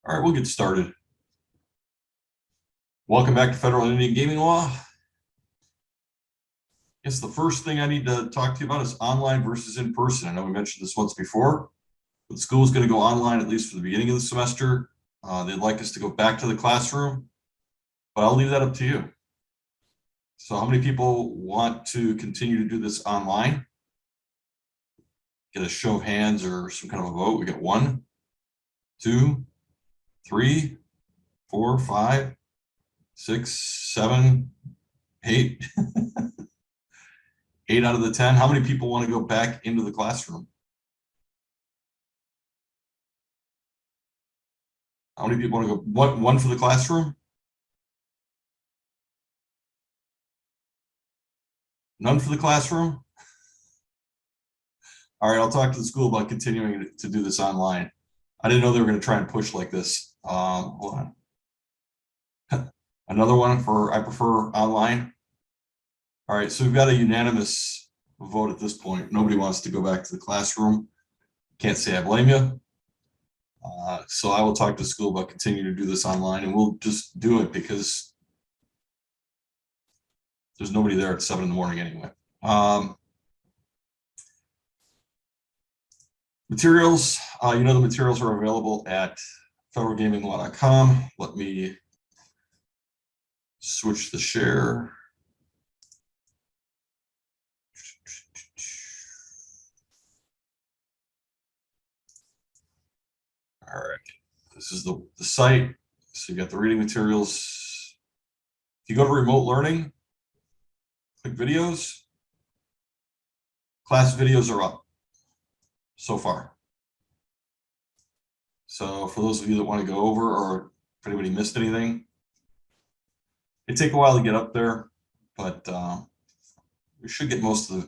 All right, we'll get started. Welcome back to Federal and Indian Gaming Law. I guess the first thing I need to talk to you about is online versus in person. I know we mentioned this once before, but the school is going to go online at least for the beginning of the semester. They'd like us to go back to the classroom, but I'll leave that up to you. So how many people want to continue to do this online? Get a show of hands or some kind of a vote. We got 1, 2, 3, 4, 5, 6, 7, 8. 8 out of the 10. How many people want to go back into the classroom? How many people want to go? One for the classroom? None for the classroom? All right, I'll talk to the school about continuing to do this online. I didn't know they were going to try and push like this. Hold on. Another one for I prefer online. All right, so we've got a unanimous vote at this point. Nobody wants to go back to the classroom. Can't say I blame you. So I will talk to the school about continuing to do this online, and we'll just do it because there's nobody there at 7 in the morning anyway. Materials, you know the materials are available at federalgaminglaw.com. Let me switch the share. All right, this is the site. So you got the reading materials. If you go to remote learning, click videos. Class videos are up so far. So for those of you that want to go over, or if anybody missed anything, it take a while to get up there, but we should get most of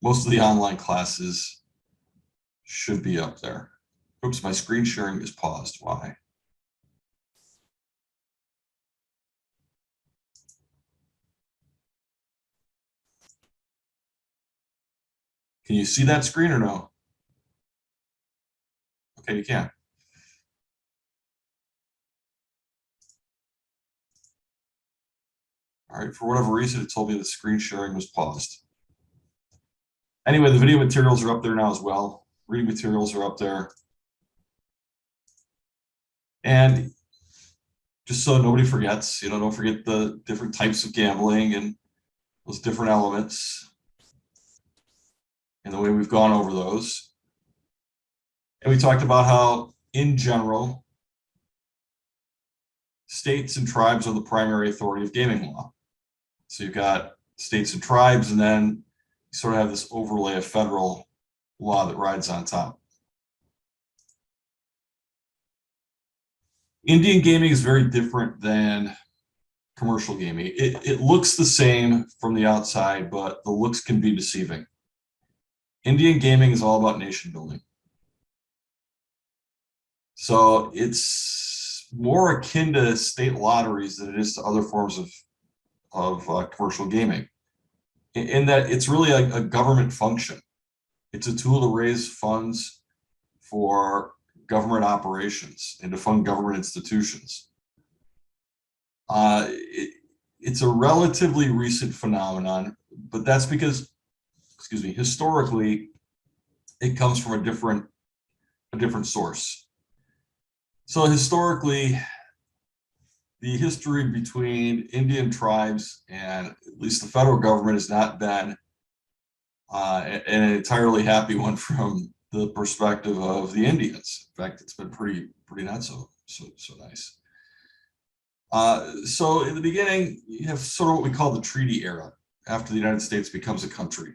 the online classes should be up there. Oops, my screen sharing is paused. Why? Can you see that screen or no? Okay, you can. All right, for whatever reason, it told me the screen sharing was paused. Anyway, the video materials are up there now as well. Reading materials are up there. And just so nobody forgets, don't forget the different types of gambling and those different elements and the way we've gone over those. And we talked about how, in general, states and tribes are the primary authority of gaming law. So you've got states and tribes, and then you sort of have this overlay of federal law that rides on top. Indian gaming is very different than commercial gaming. It looks the same from the outside, but the looks can be deceiving. Indian gaming is all about nation building. So it's more akin to state lotteries than it is to other forms of commercial gaming, in that it's really a government function. It's a tool to raise funds for government operations and to fund government institutions. It's a relatively recent phenomenon, but that's because, historically, it comes from a different source. So historically, the history between Indian tribes and at least the federal government has not been an entirely happy one from the perspective of the Indians. In fact, it's been pretty not so nice. So in the beginning, you have sort of what we call the treaty era, after the United States becomes a country.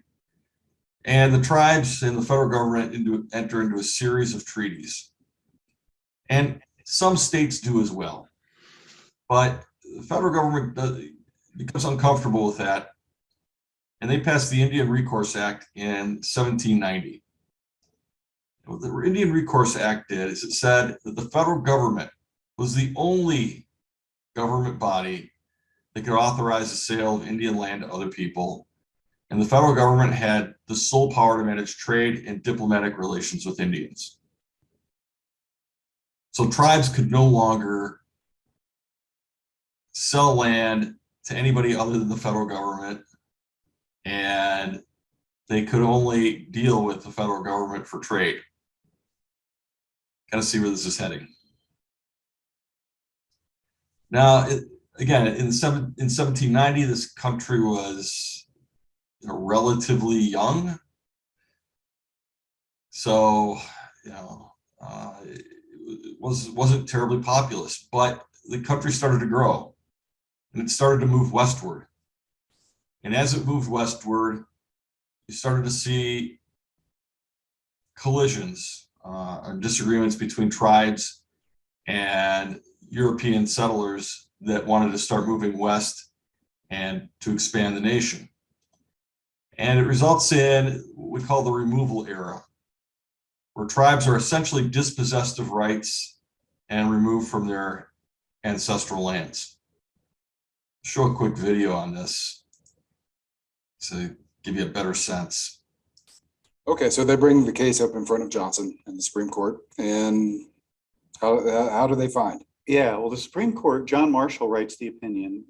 And the tribes and the federal government enter into a series of treaties. And some states do as well. But the federal government becomes uncomfortable with that, and they passed the Indian Recourse Act in 1790. What the Indian Recourse Act did is it said that the federal government was the only government body that could authorize the sale of Indian land to other people, and the federal government had the sole power to manage trade and diplomatic relations with Indians. So tribes could no longer sell land to anybody other than the federal government, and they could only deal with the federal government for trade. Kind of see where this is heading. Now, again, in 1790, this country was relatively young. So, it wasn't terribly populous, but the country started to grow and it started to move westward. And as it moved westward, you started to see collisions and disagreements between tribes and European settlers that wanted to start moving west and to expand the nation. And it results in what we call the removal era, where tribes are essentially dispossessed of rights and removed from their ancestral lands. Show a quick video on this to give you a better sense. Okay, so they bring the case up in front of Johnson in the Supreme Court, and how do they find? Yeah, well, the Supreme Court, John Marshall writes the opinion.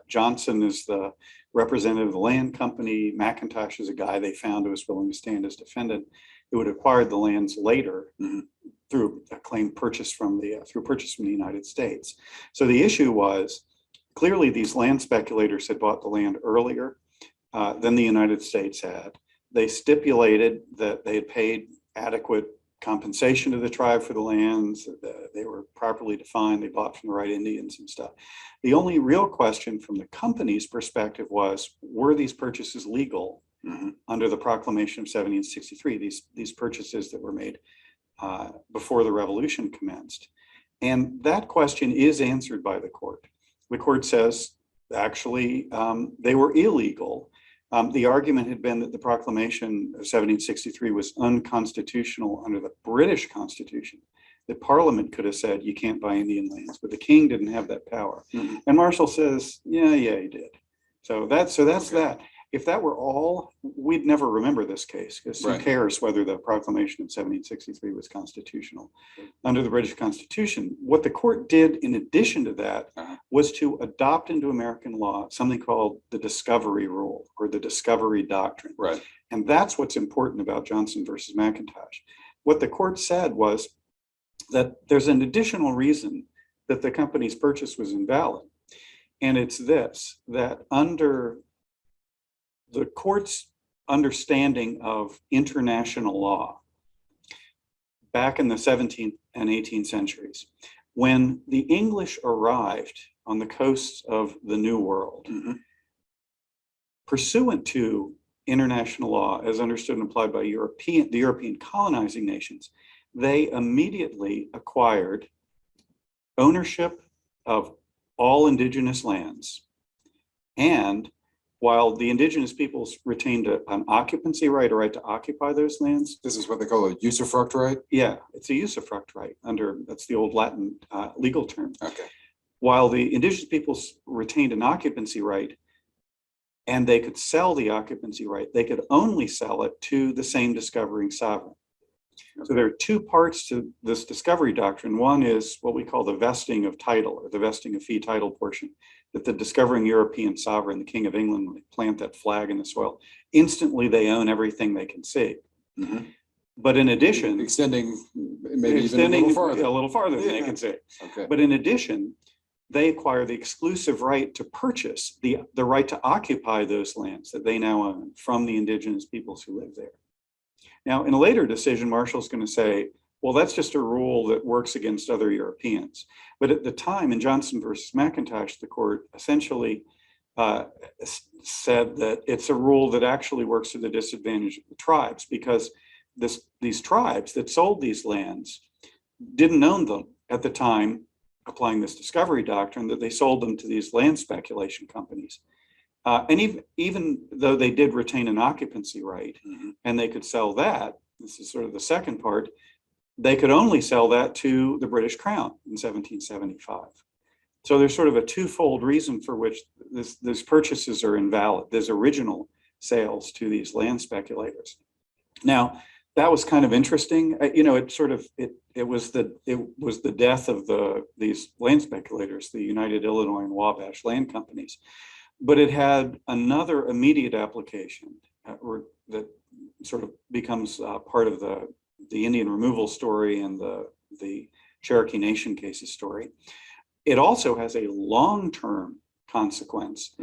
Johnson is the representative of the land company. McIntosh is a guy they found who was willing to stand as defendant, who had acquired the lands later through a claim purchase from the United States. So the issue was, clearly these land speculators had bought the land earlier than the United States had. They stipulated that they had paid adequate compensation to the tribe for the lands. They were properly defined. They bought from the right Indians and stuff. The only real question from the company's perspective was, were these purchases legal under the Proclamation of 1763, these purchases that were made before the Revolution commenced? And that question is answered by the court. The court says, actually, they were illegal. The argument had been that the Proclamation of 1763 was unconstitutional under the British Constitution. The Parliament could have said you can't buy Indian lands, but the king didn't have that power. And Marshall says, yeah, he did. So that's that. If that were all, we'd never remember this case, because who cares whether the Proclamation of 1763 was constitutional under the British Constitution. What the court did in addition to that was to adopt into American law something called the discovery rule, or the discovery doctrine. And that's what's important about Johnson versus McIntosh. What the court said was that there's an additional reason that the company's purchase was invalid. And it's this, that under the court's understanding of international law back in the 17th and 18th centuries, when the English arrived on the coasts of the New World, pursuant to international law as understood and applied by the European colonizing nations, they immediately acquired ownership of all indigenous lands. And while the indigenous peoples retained an occupancy right, a right to occupy those lands. This is what they call a usufruct right? Yeah, it's a usufruct right that's the old Latin legal term. Okay. While the indigenous peoples retained an occupancy right, and they could sell the occupancy right, they could only sell it to the same discovering sovereign. So there are two parts to this discovery doctrine. One is what we call the vesting of title, or the vesting of fee title portion, that the discovering European sovereign, the King of England, when they plant that flag in the soil, instantly they own everything they can see. But in addition, extending maybe even a little farther than they can see. Okay. But in addition, they acquire the exclusive right to purchase, the right to occupy those lands that they now own from the indigenous peoples who live there. Now, in a later decision, Marshall's going to say, well, that's just a rule that works against other Europeans. But at the time, in Johnson versus McIntosh, the court essentially said that it's a rule that actually works to the disadvantage of the tribes, because these tribes that sold these lands didn't own them at the time, applying this discovery doctrine, that they sold them to these land speculation companies. And even though they did retain an occupancy right, and they could sell that, this is sort of the second part, they could only sell that to the British Crown in 1775. So there's sort of a twofold reason for which these purchases are invalid. There's original sales to these land speculators. Now, that was kind of interesting. It sort of it was the death of these land speculators, the United Illinois and Wabash land companies, but it had another immediate application that sort of becomes part of the Indian removal story and the Cherokee Nation cases story. It also has a long-term consequence,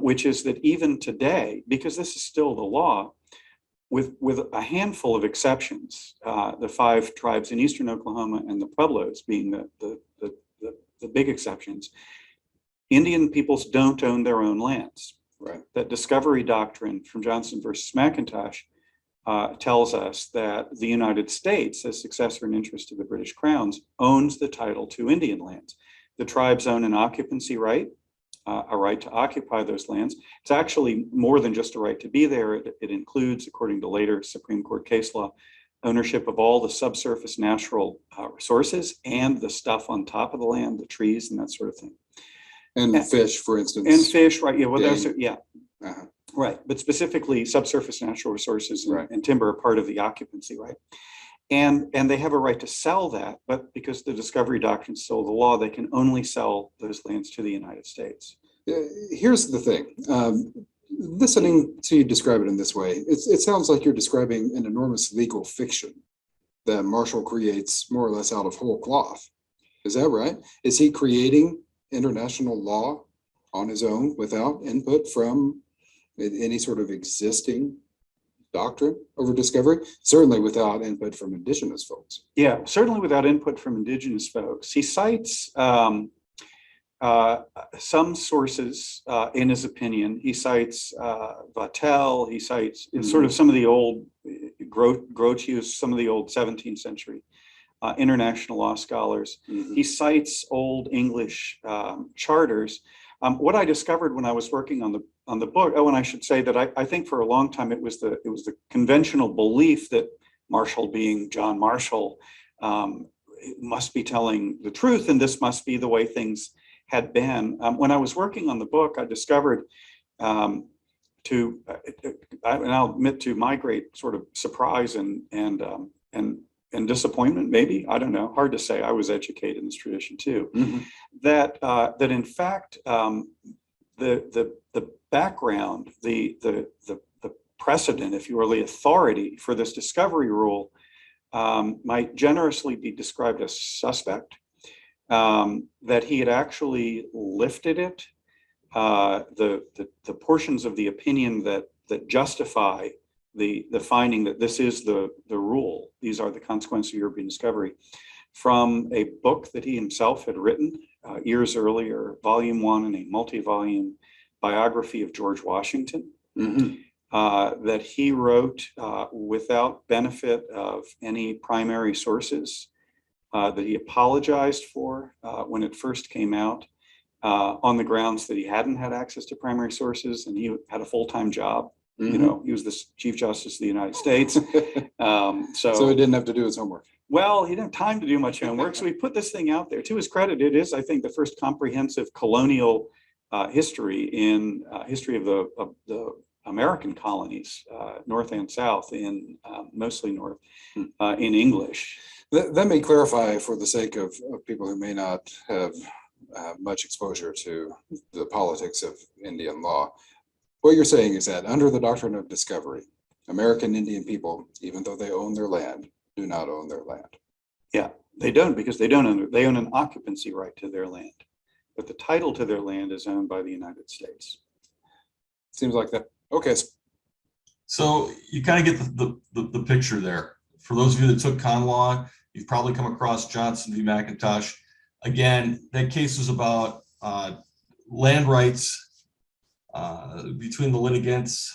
which is that even today, because this is still the law, with a handful of exceptions, the 5 tribes in eastern Oklahoma and the Pueblos being the big exceptions, Indian peoples don't own their own lands. Right. That discovery doctrine from Johnson versus McIntosh tells us that the United States, as successor in interest to the British crowns, owns the title to Indian lands. The tribes own an occupancy right, a right to occupy those lands. It's actually more than just a right to be there. It includes, according to later Supreme Court case law, ownership of all the subsurface natural resources and the stuff on top of the land, the trees and that sort of thing. And fish, for instance. And fish, right? Yeah. Well, those are, yeah. Uh-huh. Right, but specifically subsurface natural resources Right. and timber are part of the occupancy right. And they have a right to sell that, but because the discovery doctrine is still the law, they can only sell those lands to the United States. Here's the thing. Listening to you describe it in this way, it sounds like you're describing an enormous legal fiction that Marshall creates more or less out of whole cloth. Is that right? Is he creating international law on his own without input from any sort of existing doctrine over discovery? Certainly without input from indigenous folks. Yeah, certainly without input from indigenous folks. He cites some sources in his opinion. He cites Vattel, he cites sort of some of the old Grotius, some of the old 17th century international law scholars. He cites old English charters. What I discovered when I was working on the book, and I should say that I think for a long time it was the conventional belief that Marshall, being John Marshall, must be telling the truth, and this must be the way things had been. When I was working on the book, I discovered, and I'll admit to my great sort of surprise and disappointment, maybe, I don't know, hard to say. I was educated in this tradition too. That in fact the background, the precedent, if you will, the authority for this discovery rule might generously be described as suspect. That he had actually lifted it, the portions of the opinion that justify the finding that this is the rule, these are the consequences of European discovery, from a book that he himself had written years earlier, volume 1 in a multi-volume biography of George Washington, that he wrote without benefit of any primary sources, that he apologized for when it first came out, on the grounds that he hadn't had access to primary sources and he had a full-time job. You know, he was the Chief Justice of the United States. So he didn't have to do his homework. Well, he didn't have time to do much homework, so he put this thing out there. To his credit, it is, I think, the first comprehensive colonial history in history of the American colonies, North and South, in mostly North, in English. Let me clarify for the sake of people who may not have much exposure to the politics of Indian law. What you're saying is that under the doctrine of discovery, American Indian people, even though they own their land, do not own their land. Yeah, they don't, because they don't own, they own an occupancy right to their land, but the title to their land is owned by the United States. Seems like that. Okay. So you kind of get the picture there. For those of you that took con law, you've probably come across Johnson v. McIntosh. Again, that case was about land rights between the litigants.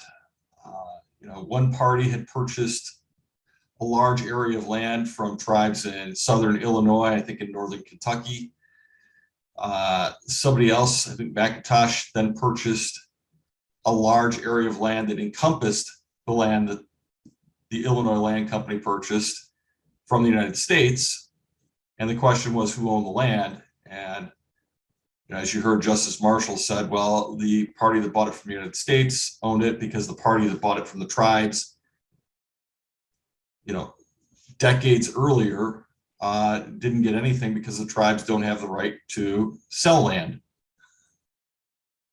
One party had purchased a large area of land from tribes in southern Illinois, I think in northern Kentucky. Somebody else, I think McIntosh, then purchased a large area of land that encompassed the land that the Illinois Land Company purchased from the United States. And the question was, who owned the land? And as you heard, Justice Marshall said, well, the party that bought it from the United States owned it because the party that bought it from the tribes decades earlier, didn't get anything because the tribes don't have the right to sell land,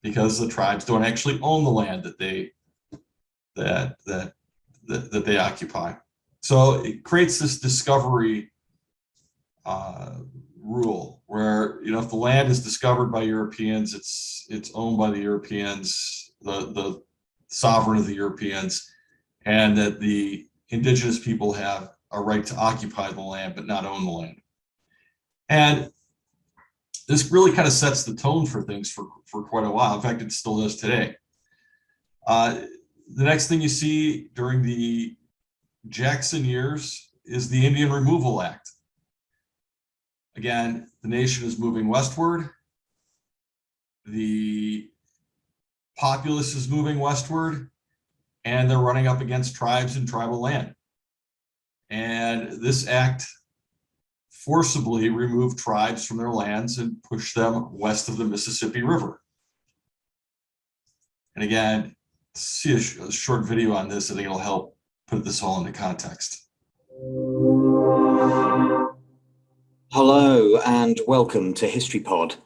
because the tribes don't actually own the land that they occupy. So it creates this discovery rule where, if the land is discovered by Europeans, it's owned by the Europeans, the sovereign of the Europeans, and that the indigenous people have a right to occupy the land but not own the land. And this really kind of sets the tone for things for quite a while. In fact, it still does today. The next thing you see during the Jackson years is the Indian Removal Act. Again, the nation is moving westward. The populace is moving westward, and they're running up against tribes and tribal land. And this act forcibly removed tribes from their lands and pushed them west of the Mississippi River. And again, see a short video on this. I think it'll help put this all into context. Hello and welcome to HistoryPod.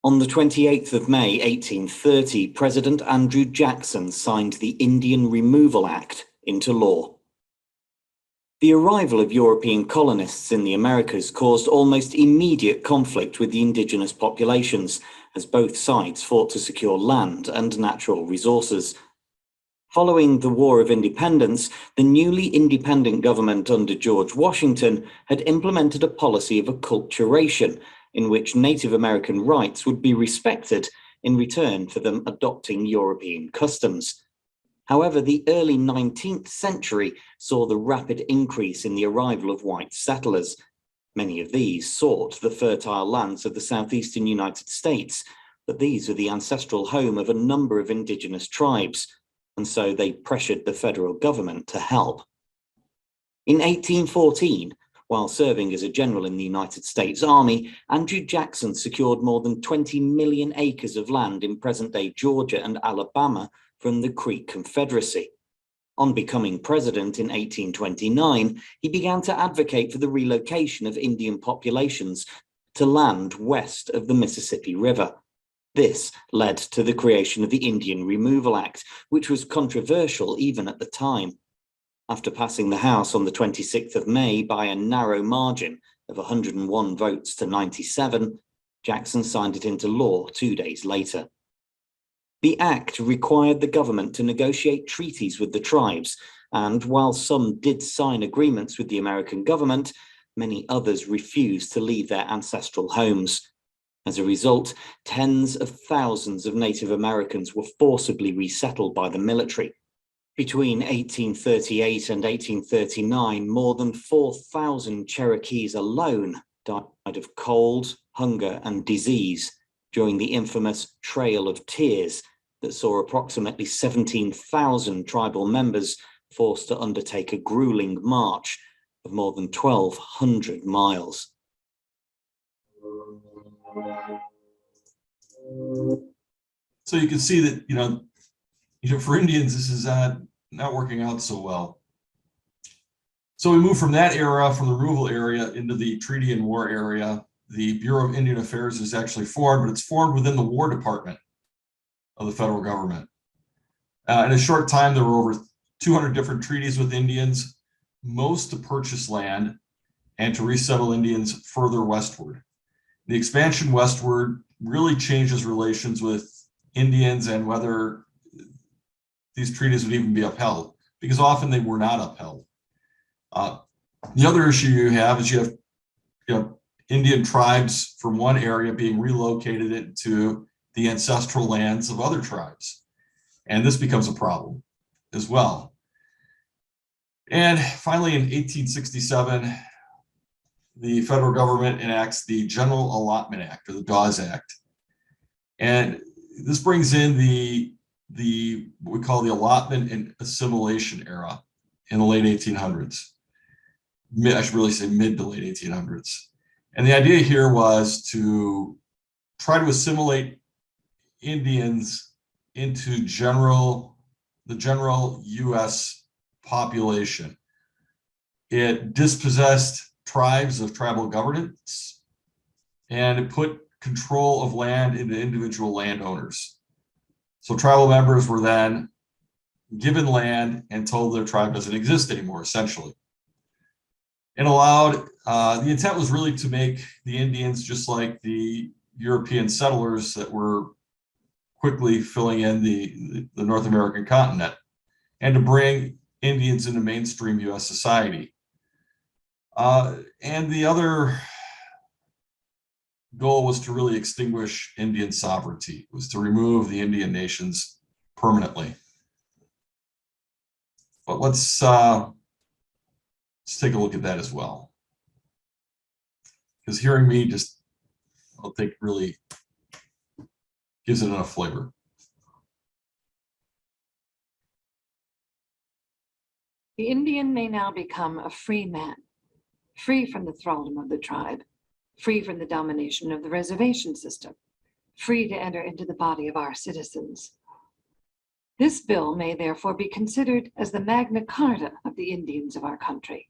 On the 28th of May 1830, President Andrew Jackson signed the Indian Removal Act into law. The arrival of European colonists in the Americas caused almost immediate conflict with the indigenous populations, as both sides fought to secure land and natural resources. Following the War of Independence, the newly independent government under George Washington had implemented a policy of acculturation, in which Native American rights would be respected in return for them adopting European customs. However, the early 19th century saw the rapid increase in the arrival of white settlers. Many of these sought the fertile lands of the southeastern United States, but these were the ancestral home of a number of indigenous tribes, and so they pressured the federal government to help. In 1814, while serving as a general in the United States Army, Andrew Jackson secured more than 20 million acres of land in present-day Georgia and Alabama from the Creek Confederacy. On becoming president in 1829, he began to advocate for the relocation of Indian populations to land west of the Mississippi River. This led to the creation of the Indian Removal Act, which was controversial even at the time. After passing the House on the 26th of May by a narrow margin of 101 votes to 97, Jackson signed it into law 2 days later. The act required the government to negotiate treaties with the tribes, and while some did sign agreements with the American government, many others refused to leave their ancestral homes. As a result, tens of thousands of Native Americans were forcibly resettled by the military. Between 1838 and 1839, more than 4,000 Cherokees alone died of cold, hunger, and disease during the infamous Trail of Tears that saw approximately 17,000 tribal members forced to undertake a grueling march of more than 1,200 miles. So you can see that, for Indians, this is not working out so well. So we move from that era, from the removal area, into the treaty and war area. The Bureau of Indian Affairs is actually formed, but it's formed within the War Department of the federal government. In a short time, there were over 200 different treaties with Indians, most to purchase land and to resettle Indians further westward. The expansion westward really changes relations with Indians and whether these treaties would even be upheld, because often they were not upheld. The other issue you have is you have Indian tribes from one area being relocated into the ancestral lands of other tribes. And this becomes a problem as well. And finally, in 1867, the federal government enacts the General Allotment Act, or the Dawes Act. And this brings in what we call the allotment and assimilation era in the late 1800s. I should really say mid to late 1800s. And the idea here was to try to assimilate Indians into the general US population. It dispossessed tribes of tribal governance, and it put control of land into individual landowners. So tribal members were then given land and told their tribe doesn't exist anymore, essentially. And allowed, the intent was really to make the Indians just like the European settlers that were quickly filling in the North American continent, and to bring Indians into mainstream US society. And the other goal was to really extinguish Indian sovereignty, was to remove the Indian nations permanently. But let's take a look at that as well. Because hearing me just, I don't think really gives it enough flavor. The Indian may now become a free man, free from the thraldom of the tribe, free from the domination of the reservation system, free to enter into the body of our citizens. This bill may therefore be considered as the Magna Carta of the Indians of our country.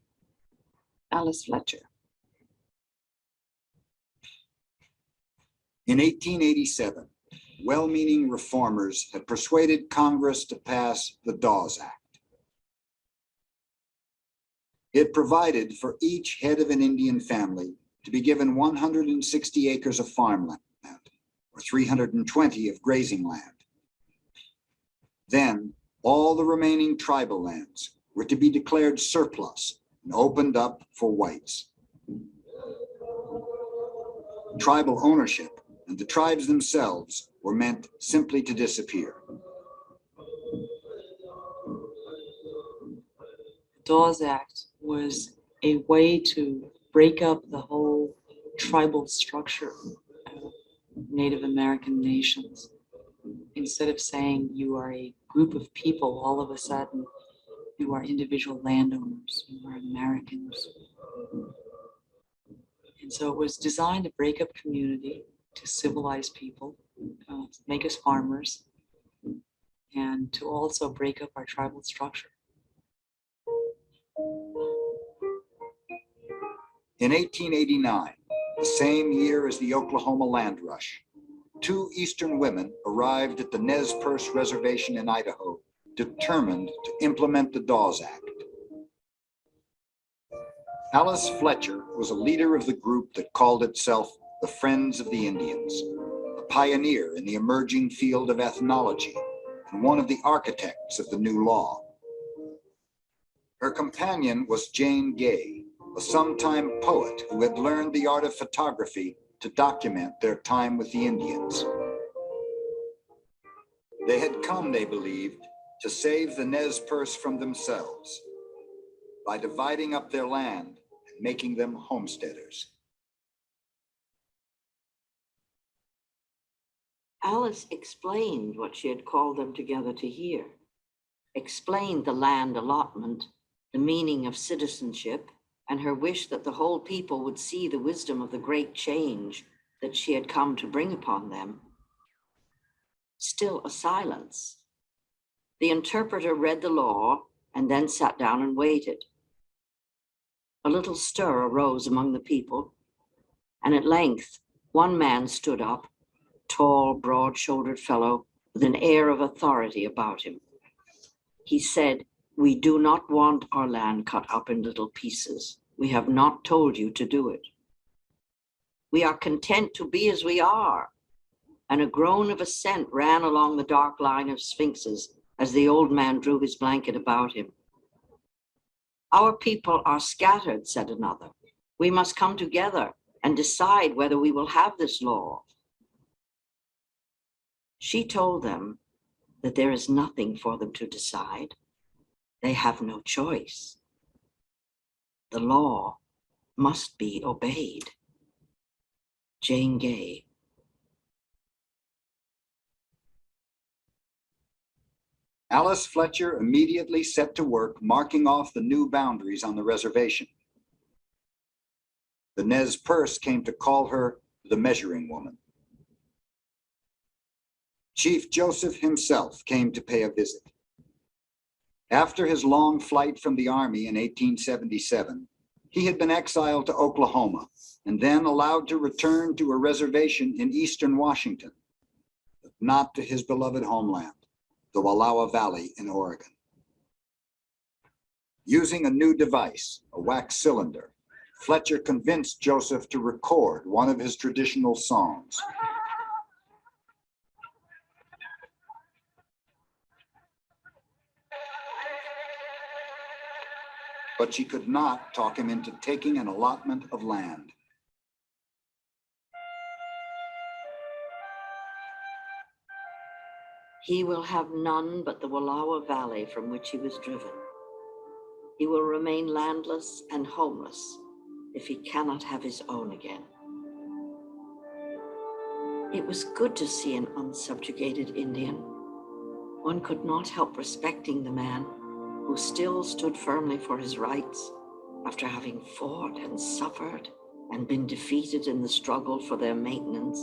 Alice Fletcher. In 1887, well-meaning reformers had persuaded Congress to pass the Dawes Act. It provided for each head of an Indian family to be given 160 acres of farmland, or 320 of grazing land. Then, all the remaining tribal lands were to be declared surplus and opened up for whites. Tribal ownership and the tribes themselves were meant simply to disappear. The Dawes Act was a way to break up the whole tribal structure of Native American nations. Instead of saying you are a group of people, all of a sudden you are individual landowners, you are Americans. And so it was designed to break up community, to civilize people, to make us farmers, and to also break up our tribal structure. In 1889, the same year as the Oklahoma land rush, 2 Eastern women arrived at the Nez Perce Reservation in Idaho, determined to implement the Dawes Act. Alice Fletcher was a leader of the group that called itself the Friends of the Indians, a pioneer in the emerging field of ethnology, and one of the architects of the new law. Her companion was Jane Gay, a sometime poet who had learned the art of photography to document their time with the Indians. They had come, they believed, to save the Nez Perce from themselves by dividing up their land and making them homesteaders. Alice explained what she had called them together to hear, explained the land allotment, the meaning of citizenship, and her wish that the whole people would see the wisdom of the great change that she had come to bring upon them. Still a silence. The interpreter read the law and then sat down and waited. A little stir arose among the people, and at length one man stood up, tall, broad-shouldered fellow with an air of authority about him. He said, "We do not want our land cut up in little pieces. We have not told you to do it. We are content to be as we are." And a groan of assent ran along the dark line of sphinxes as the old man drew his blanket about him. "Our people are scattered," said another. "We must come together and decide whether we will have this law." She told them that there is nothing for them to decide. They have no choice. The law must be obeyed. Jane Gay. Alice Fletcher immediately set to work marking off the new boundaries on the reservation. The Nez Perce came to call her the measuring woman. Chief Joseph himself came to pay a visit. After his long flight from the Army in 1877, he had been exiled to Oklahoma and then allowed to return to a reservation in eastern Washington, but not to his beloved homeland, the Wallowa Valley in Oregon. Using a new device, a wax cylinder, Fletcher convinced Joseph to record one of his traditional songs. But she could not talk him into taking an allotment of land. He will have none but the Wallowa Valley from which he was driven. He will remain landless and homeless if he cannot have his own again. It was good to see an unsubjugated Indian. One could not help respecting the man who still stood firmly for his rights after having fought and suffered and been defeated in the struggle for their maintenance.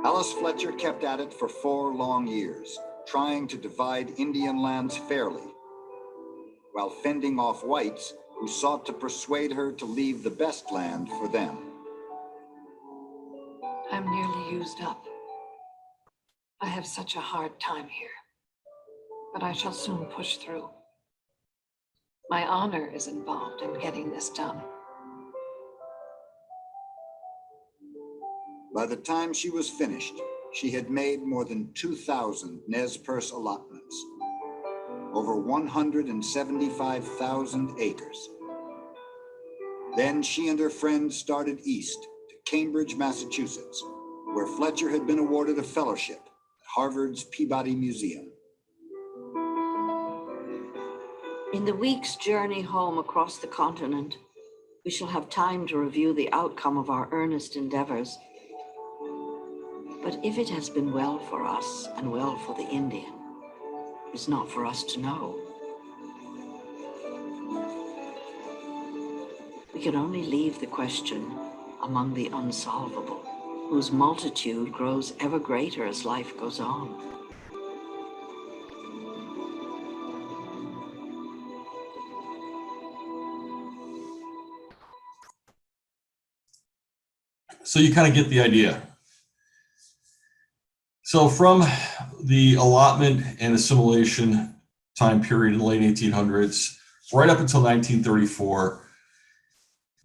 Alice Fletcher kept at it for 4 long years, trying to divide Indian lands fairly, while fending off whites who sought to persuade her to leave the best land for them. I'm nearly used up. I have such a hard time here, but I shall soon push through. My honor is involved in getting this done. By the time she was finished, she had made more than 2,000 Nez Perce allotments, over 175,000 acres. Then she and her friends started east to Cambridge, Massachusetts, where Fletcher had been awarded a fellowship at Harvard's Peabody Museum. In the week's journey home across the continent, we shall have time to review the outcome of our earnest endeavors. But if it has been well for us and well for the Indian, it's not for us to know. We can only leave the question among the unsolvable, whose multitude grows ever greater as life goes on. So you kind of get the idea. So from the allotment and assimilation time period in the late 1800s, right up until 1934,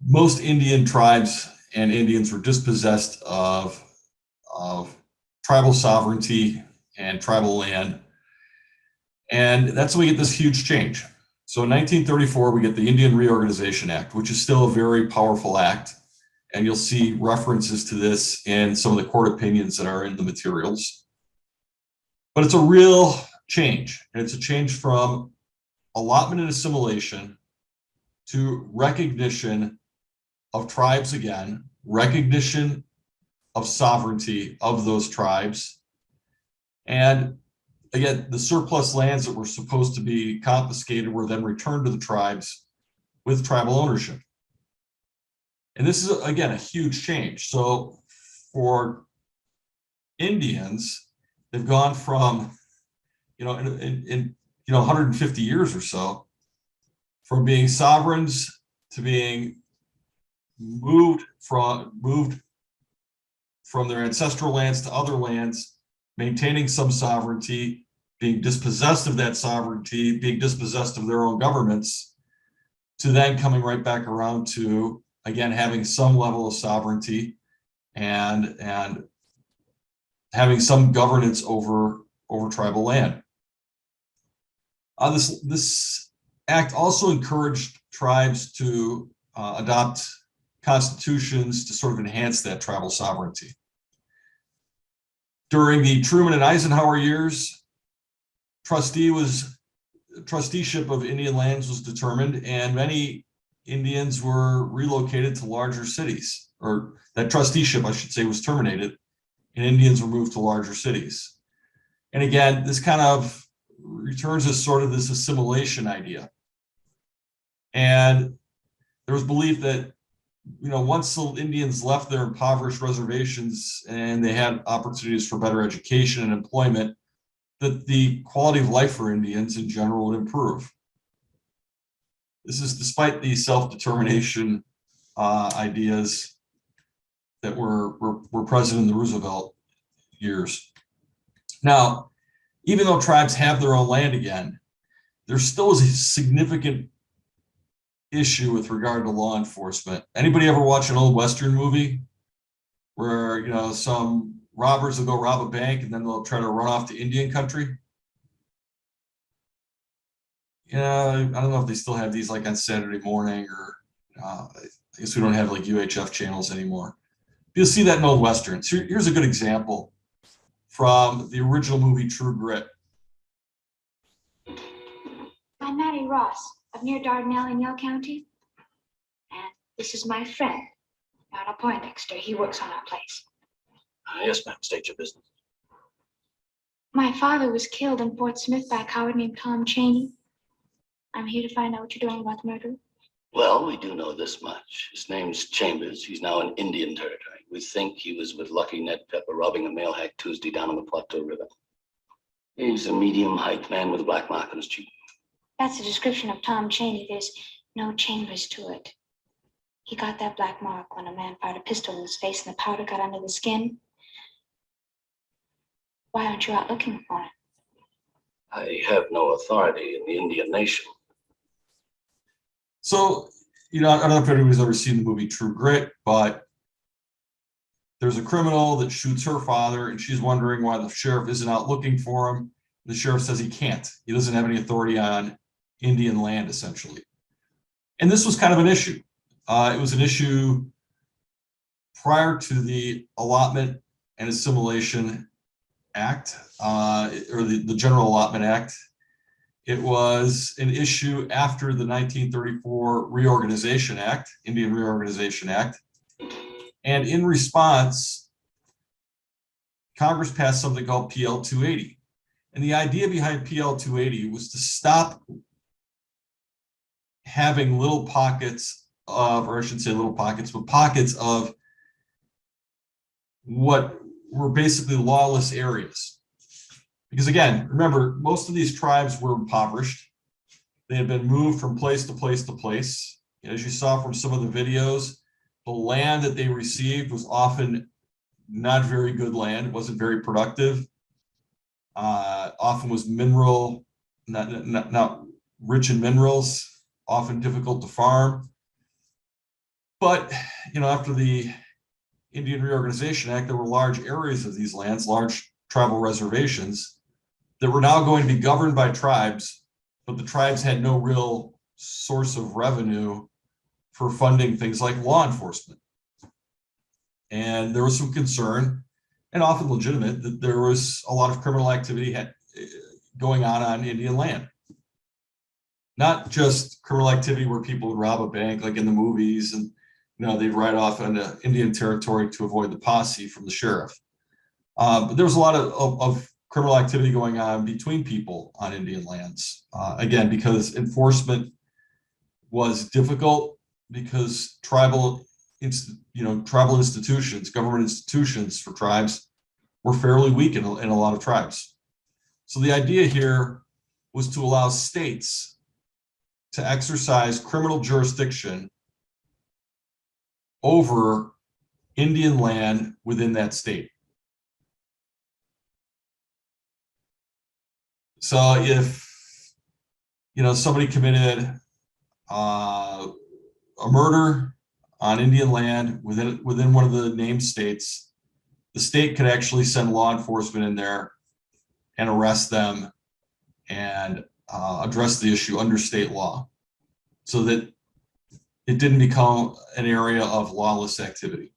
most Indian tribes and Indians were dispossessed of tribal sovereignty and tribal land. And that's when we get this huge change. So in 1934, we get the Indian Reorganization Act, which is still a very powerful act. And you'll see references to this in some of the court opinions that are in the materials. But it's a real change. And it's a change from allotment and assimilation to recognition of tribes again, recognition of sovereignty of those tribes. And again, the surplus lands that were supposed to be confiscated were then returned to the tribes with tribal ownership. And this is, again, a huge change. So for Indians, they've gone from, in 150 years or so, from being sovereigns to being moved from their ancestral lands to other lands, maintaining some sovereignty, being dispossessed of that sovereignty, being dispossessed of their own governments, to then coming right back around to, again, having some level of sovereignty and having some governance over tribal land. This act also encouraged tribes to adopt constitutions to sort of enhance that tribal sovereignty. During the Truman and Eisenhower years, trusteeship of Indian lands was determined, and many Indians were relocated to larger cities, or that trusteeship, I should say, was terminated, and Indians were moved to larger cities. And again, this kind of returns as sort of this assimilation idea. And there was belief that, once the Indians left their impoverished reservations and they had opportunities for better education and employment, that the quality of life for Indians in general would improve. This is despite the self-determination ideas that were present in the Roosevelt years. Now, even though tribes have their own land again, there still is a significant issue with regard to law enforcement. Anybody ever watch an old Western movie where, some robbers will go rob a bank and then they'll try to run off to Indian country? I don't know if they still have these like on Saturday morning, or I guess we don't have like UHF channels anymore. You'll see that in old Westerns. Here's a good example from the original movie True Grit. I'm Mattie Ross of near Dardanelle in Yell County. And this is my friend, Donald Poindexter. He works on our place. Yes, ma'am. State your business. My father was killed in Fort Smith by a coward named Tom Cheney. I'm here to find out what you're doing about the murder. Well, we do know this much. His name's Chambers. He's now in Indian territory. We think he was with Lucky Ned Pepper robbing a mail hack Tuesday down on the Plateau River. He's a medium-height man with a black mark on his cheek. That's a description of Tom Cheney. There's no Chambers to it. He got that black mark when a man fired a pistol in his face and the powder got under the skin. Why aren't you out looking for him? I have no authority in the Indian nation. So, I don't know if anybody's ever seen the movie True Grit, but there's a criminal that shoots her father, and she's wondering why the sheriff isn't out looking for him. The sheriff says he can't. He doesn't have any authority on Indian land, essentially. And this was kind of an issue. It was an issue prior to the Allotment and Assimilation Act, or the General Allotment Act. It was an issue after the 1934 Reorganization Act, Indian Reorganization Act. And in response, Congress passed something called PL 280. And the idea behind PL 280 was to stop having little pockets of, or I shouldn't say little pockets, but pockets of what were basically lawless areas. Because again, remember, most of these tribes were impoverished. They had been moved from place to place to place. As you saw from some of the videos, the land that they received was often not very good land. It wasn't very productive. Often was mineral, not rich in minerals, often difficult to farm. But, after the Indian Reorganization Act, there were large areas of these lands, large tribal reservations that were now going to be governed by tribes, but the tribes had no real source of revenue for funding things like law enforcement. And there was some concern, and often legitimate, that there was a lot of criminal activity going on Indian land. Not just criminal activity where people would rob a bank like in the movies and they'd ride off into Indian territory to avoid the posse from the sheriff. But there was a lot of criminal activity going on between people on Indian lands. Again, because enforcement was difficult, because tribal institutions, government institutions for tribes were fairly weak in a lot of tribes. So the idea here was to allow states to exercise criminal jurisdiction over Indian land within that state. So if somebody committed a murder on Indian land within one of the named states, the state could actually send law enforcement in there and arrest them and address the issue under state law, so that it didn't become an area of lawless activity.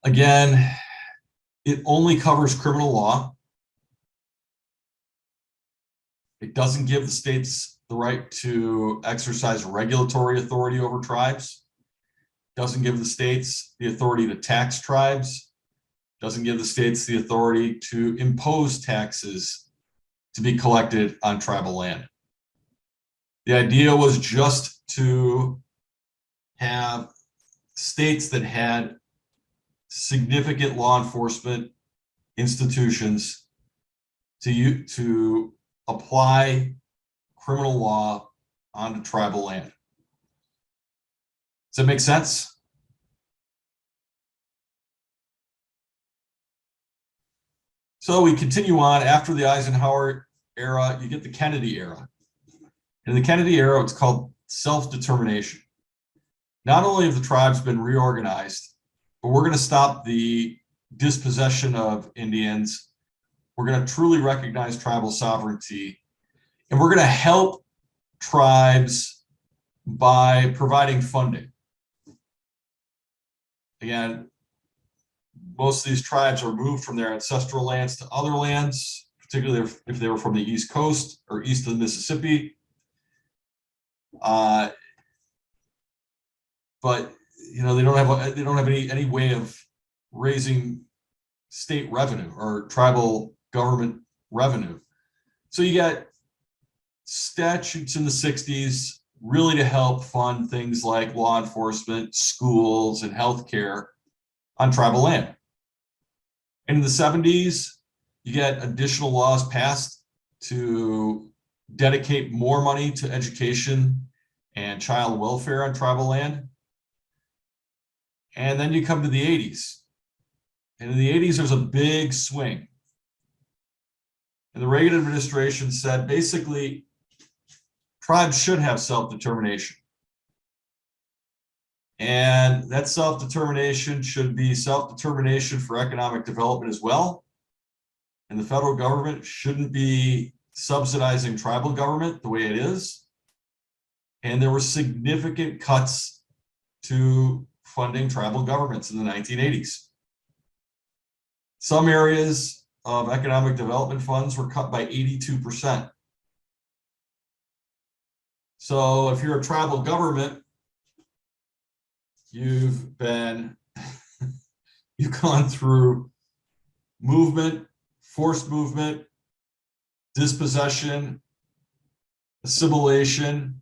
Again, it only covers criminal law. It doesn't give the states the right to exercise regulatory authority over tribes. It doesn't give the states the authority to tax tribes. doesn't give the states the authority to impose taxes to be collected on tribal land. The idea was just to have states that had significant law enforcement institutions to apply criminal law onto tribal land. Does that make sense? So we continue on. After the Eisenhower era, you get the Kennedy era. In the Kennedy era, it's called self-determination. Not only have the tribes been reorganized, but we're going to stop the dispossession of Indians. We're going to truly recognize tribal sovereignty, and we're going to help tribes by providing funding. Again, most of these tribes are moved from their ancestral lands to other lands, particularly if they were from the East Coast or east of the Mississippi. But you know, they don't have any way of raising state revenue or tribal government revenue. So you got statutes in the 60s really to help fund things like law enforcement, schools, and healthcare on tribal land. And in the 70s, you get additional laws passed to dedicate more money to education and child welfare on tribal land. And then you come to the 80s. And in the 80s, there's a big swing. And the Reagan administration said, basically, tribes should have self-determination. And that self-determination should be self-determination for economic development as well. And the federal government shouldn't be subsidizing tribal government the way it is. And there were significant cuts to funding tribal governments in the 1980s. Some areas of economic development funds were cut by 82%. So if you're a tribal government, you've gone through movement, forced movement, dispossession, assimilation,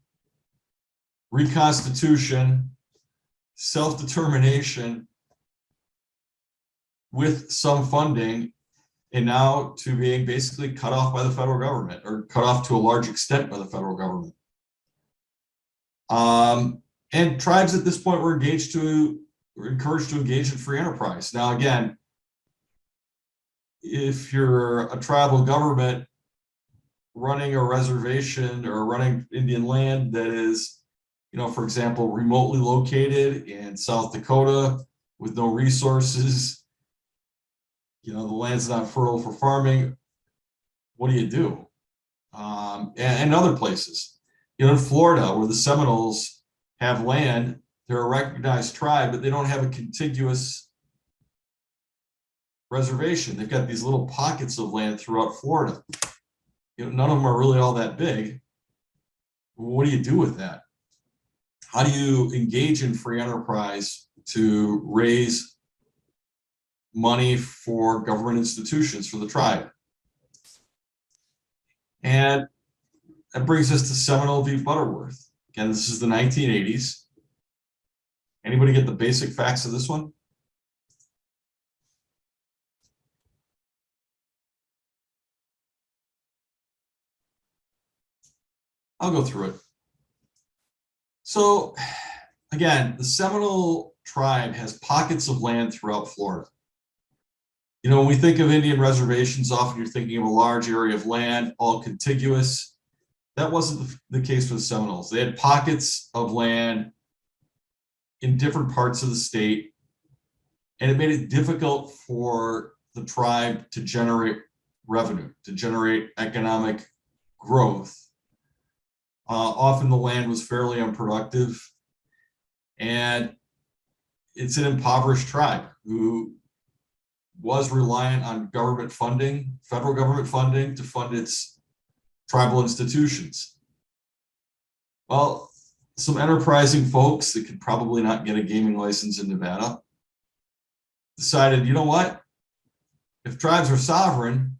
reconstitution, self-determination with some funding, and now to being basically cut off by the federal government, or cut off to a large extent by the federal government. And tribes at this point were encouraged to engage in free enterprise. Now, again, if you're a tribal government running a reservation or running Indian land that is, you know, for example, remotely located in South Dakota with no resources, you know, the land's not fertile for farming, what do? And other places, you know, in Florida, where the Seminoles have land, they're a recognized tribe, but they don't have a contiguous reservation. They've got these little pockets of land throughout Florida. You know, none of them are really all that big. What do you do with that? How do you engage in free enterprise to raise money for government institutions for the tribe? And that brings us to Seminole v. Butterworth. Again, this is the 1980s. Anybody get the basic facts of this one? I'll go through it. So again, the Seminole tribe has pockets of land throughout Florida. You know, when we think of Indian reservations, often you're thinking of a large area of land, all contiguous. That wasn't the case for the Seminoles. They had pockets of land in different parts of the state, and it made it difficult for the tribe to generate revenue, to generate economic growth. Often the land was fairly unproductive, and it's an impoverished tribe who was reliant on government funding, federal government funding, to fund its tribal institutions. Well, some enterprising folks that could probably not get a gaming license in Nevada decided, you know what? if tribes are sovereign,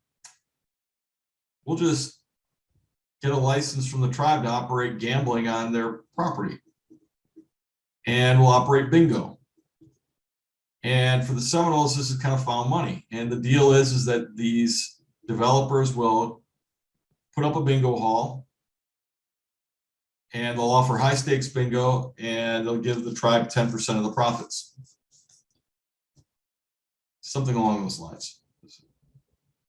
we'll just get a license from the tribe to operate gambling on their property. And we'll operate bingo. And for the Seminoles, this is kind of found money. And the deal is that these developers will put up a bingo hall and they'll offer high stakes bingo and they'll give the tribe 10% of the profits. Something along those lines.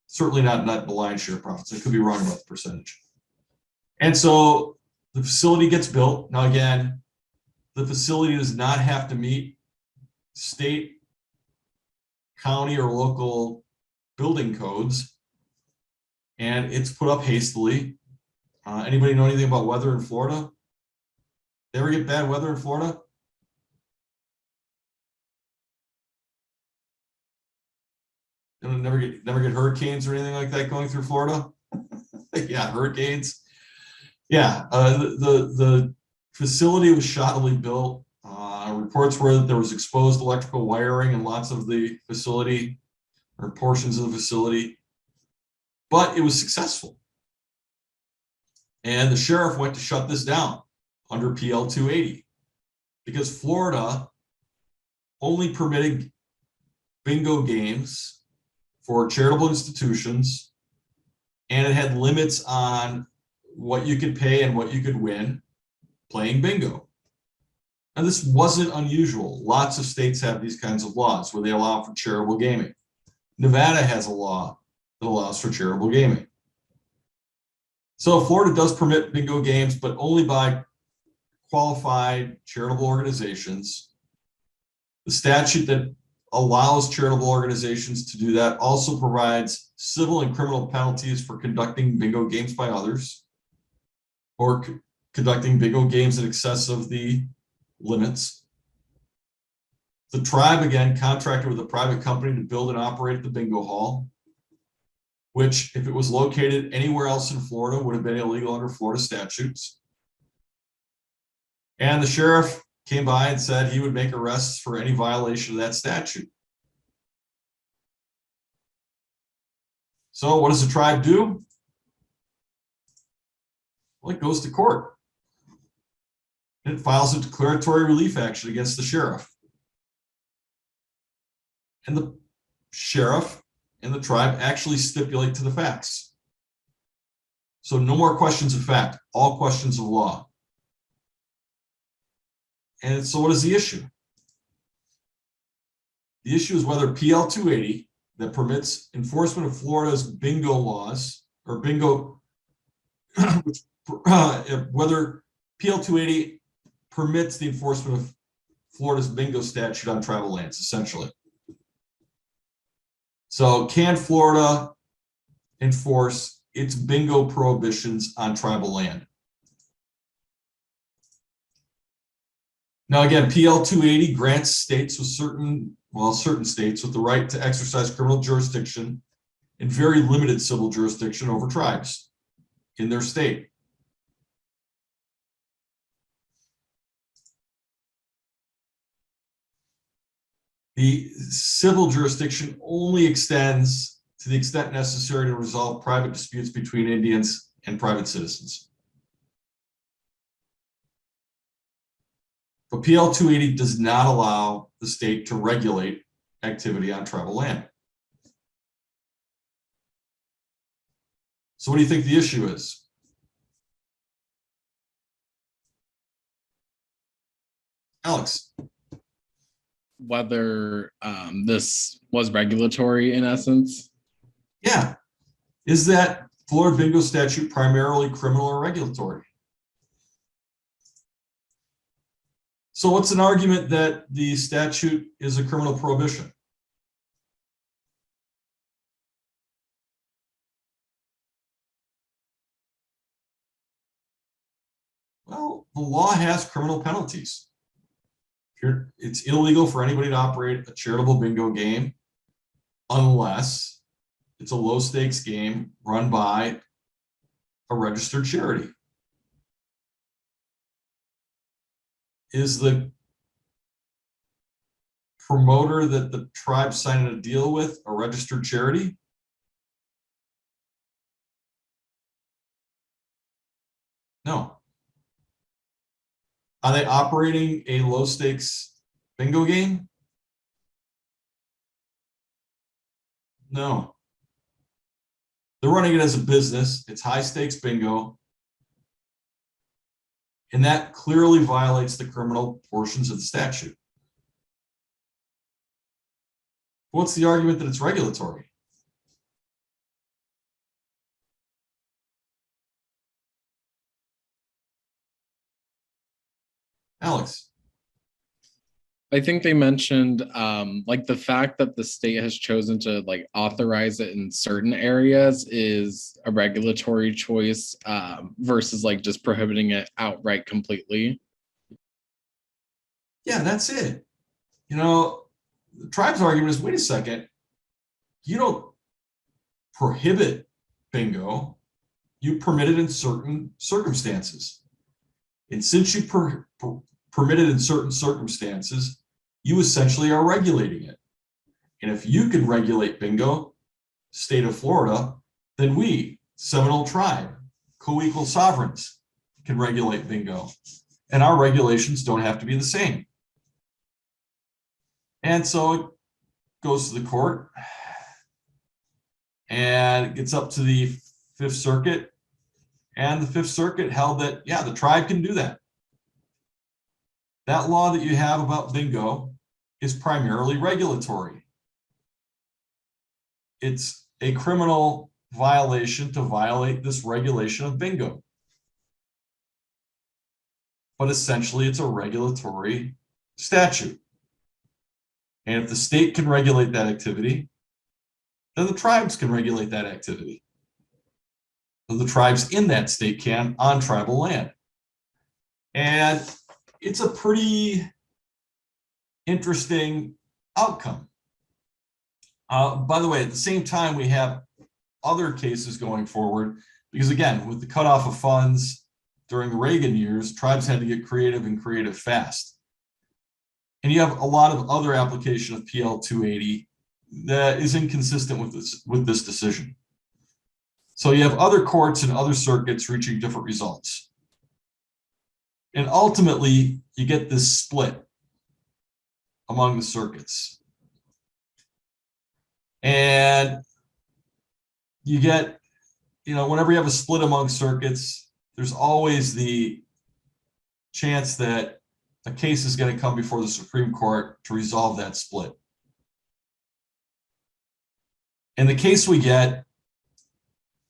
Certainly not the lion's share profits. I could be wrong about the percentage. And so the facility gets built. Now, again, the facility does not have to meet state, county, or local building codes. And it's put up hastily. Anybody know anything about weather in Florida? They ever get bad weather in Florida? Never get hurricanes or anything like that going through Florida? Yeah, hurricanes. Yeah, the facility was shoddily built. Reports were that there was exposed electrical wiring in lots of the facility or portions of the facility, but it was successful. And the sheriff went to shut this down under PL 280 because Florida only permitted bingo games for charitable institutions, and it had limits on what you could pay and what you could win playing bingo. And this wasn't unusual. Lots of states have these kinds of laws where they allow for charitable gaming. Nevada has a law that allows for charitable gaming. So Florida does permit bingo games, but only by qualified charitable organizations. The statute that allows charitable organizations to do that also provides civil and criminal penalties for conducting bingo games by others or conducting bingo games in excess of the limits. The tribe, again, contracted with a private company to build and operate the bingo hall, which, if it was located anywhere else in Florida, would have been illegal under Florida statutes. And the sheriff came by and said he would make arrests for any violation of that statute. So what does the tribe do? Well, it goes to court. It files a declaratory relief action against the sheriff. And the sheriff and the tribe actually stipulate to the facts. So no more questions of fact, all questions of law. And so what is the issue? The issue is whether PL 280 that permits enforcement of Florida's bingo laws or bingo, whether PL 280 permits the enforcement of Florida's bingo statute on tribal lands, essentially. So can Florida enforce its bingo prohibitions on tribal land? Now, again, PL 280 grants states with certain states with the right to exercise criminal jurisdiction and very limited civil jurisdiction over tribes in their state. The civil jurisdiction only extends to the extent necessary to resolve private disputes between Indians and private citizens. But PL 280 does not allow the state to regulate activity on tribal land. So what do you think the issue is? Alex. Whether this was regulatory in essence? Yeah. Is that Florida bingo statute primarily criminal or regulatory? So what's an argument that the statute is a criminal prohibition? Well, the law has criminal penalties. It's illegal for anybody to operate a charitable bingo game unless it's a low stakes game run by a registered charity. Is the promoter that the tribe signed a deal with a registered charity? No. Are they operating a low stakes bingo game? No. They're running it as a business. It's high stakes bingo. And that clearly violates the criminal portions of the statute. What's the argument that it's regulatory? Alex. I think they mentioned like the fact that the state has chosen to like authorize it in certain areas is a regulatory choice versus like just prohibiting it outright completely. Yeah, that's it. You know, the tribe's argument is, wait a second, you don't prohibit bingo, you permit it in certain circumstances. And since you permit it in certain circumstances, you essentially are regulating it. And if you can regulate bingo, state of Florida, then we, Seminole Tribe, co-equal sovereigns, can regulate bingo. And our regulations don't have to be the same. And so it goes to the court and it gets up to the Fifth Circuit. And the Fifth Circuit held that, yeah, the tribe can do that. That law that you have about bingo is primarily regulatory. It's a criminal violation to violate this regulation of bingo. But essentially, it's a regulatory statute. And if the state can regulate that activity, then the tribes can regulate that activity. So the tribes in that state can on tribal land. And it's a pretty interesting outcome. By the way, at the same time, we have other cases going forward, because again, with the cutoff of funds during the Reagan years, tribes had to get creative and creative fast. And you have a lot of other application of PL 280 that is inconsistent with this decision. So you have other courts and other circuits reaching different results. And ultimately, you get this split among the circuits. And you get, you know, whenever you have a split among circuits, there's always the chance that a case is going to come before the Supreme Court to resolve that split. And the case we get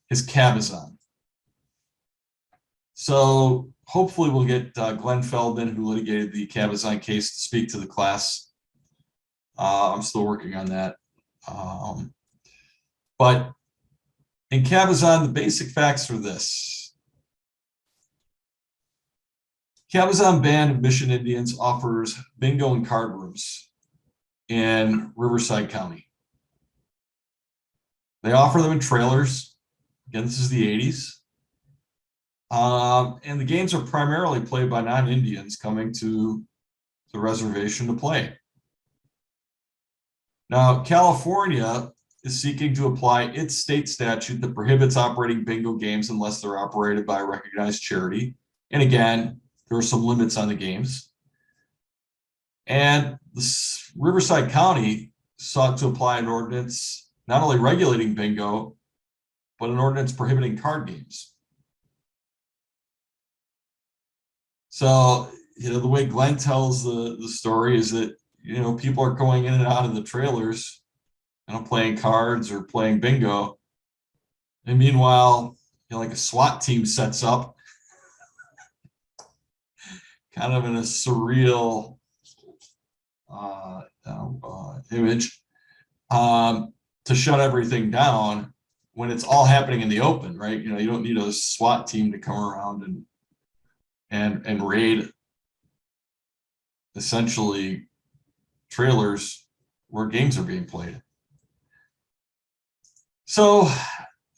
is Cabazon. So hopefully we'll get Glenn Feldman, who litigated the Cabazon case, to speak to the class. I'm still working on that. But in Cabazon, the basic facts are this. Cabazon Band of Mission Indians offers bingo and card rooms in Riverside County. They offer them in trailers. Again, this is the 80s. And the games are primarily played by non-Indians coming to the reservation to play. Now, California is seeking to apply its state statute that prohibits operating bingo games unless they're operated by a recognized charity. And again, there are some limits on the games. And Riverside County sought to apply an ordinance not only regulating bingo, but an ordinance prohibiting card games. So, you know, the way Glenn tells the story is that, you know, people are going in and out of the trailers, you know, playing cards or playing bingo. And meanwhile, you know, like a SWAT team sets up kind of in a surreal image to shut everything down when it's all happening in the open, right? You know, you don't need a SWAT team to come around and raid essentially trailers where games are being played. So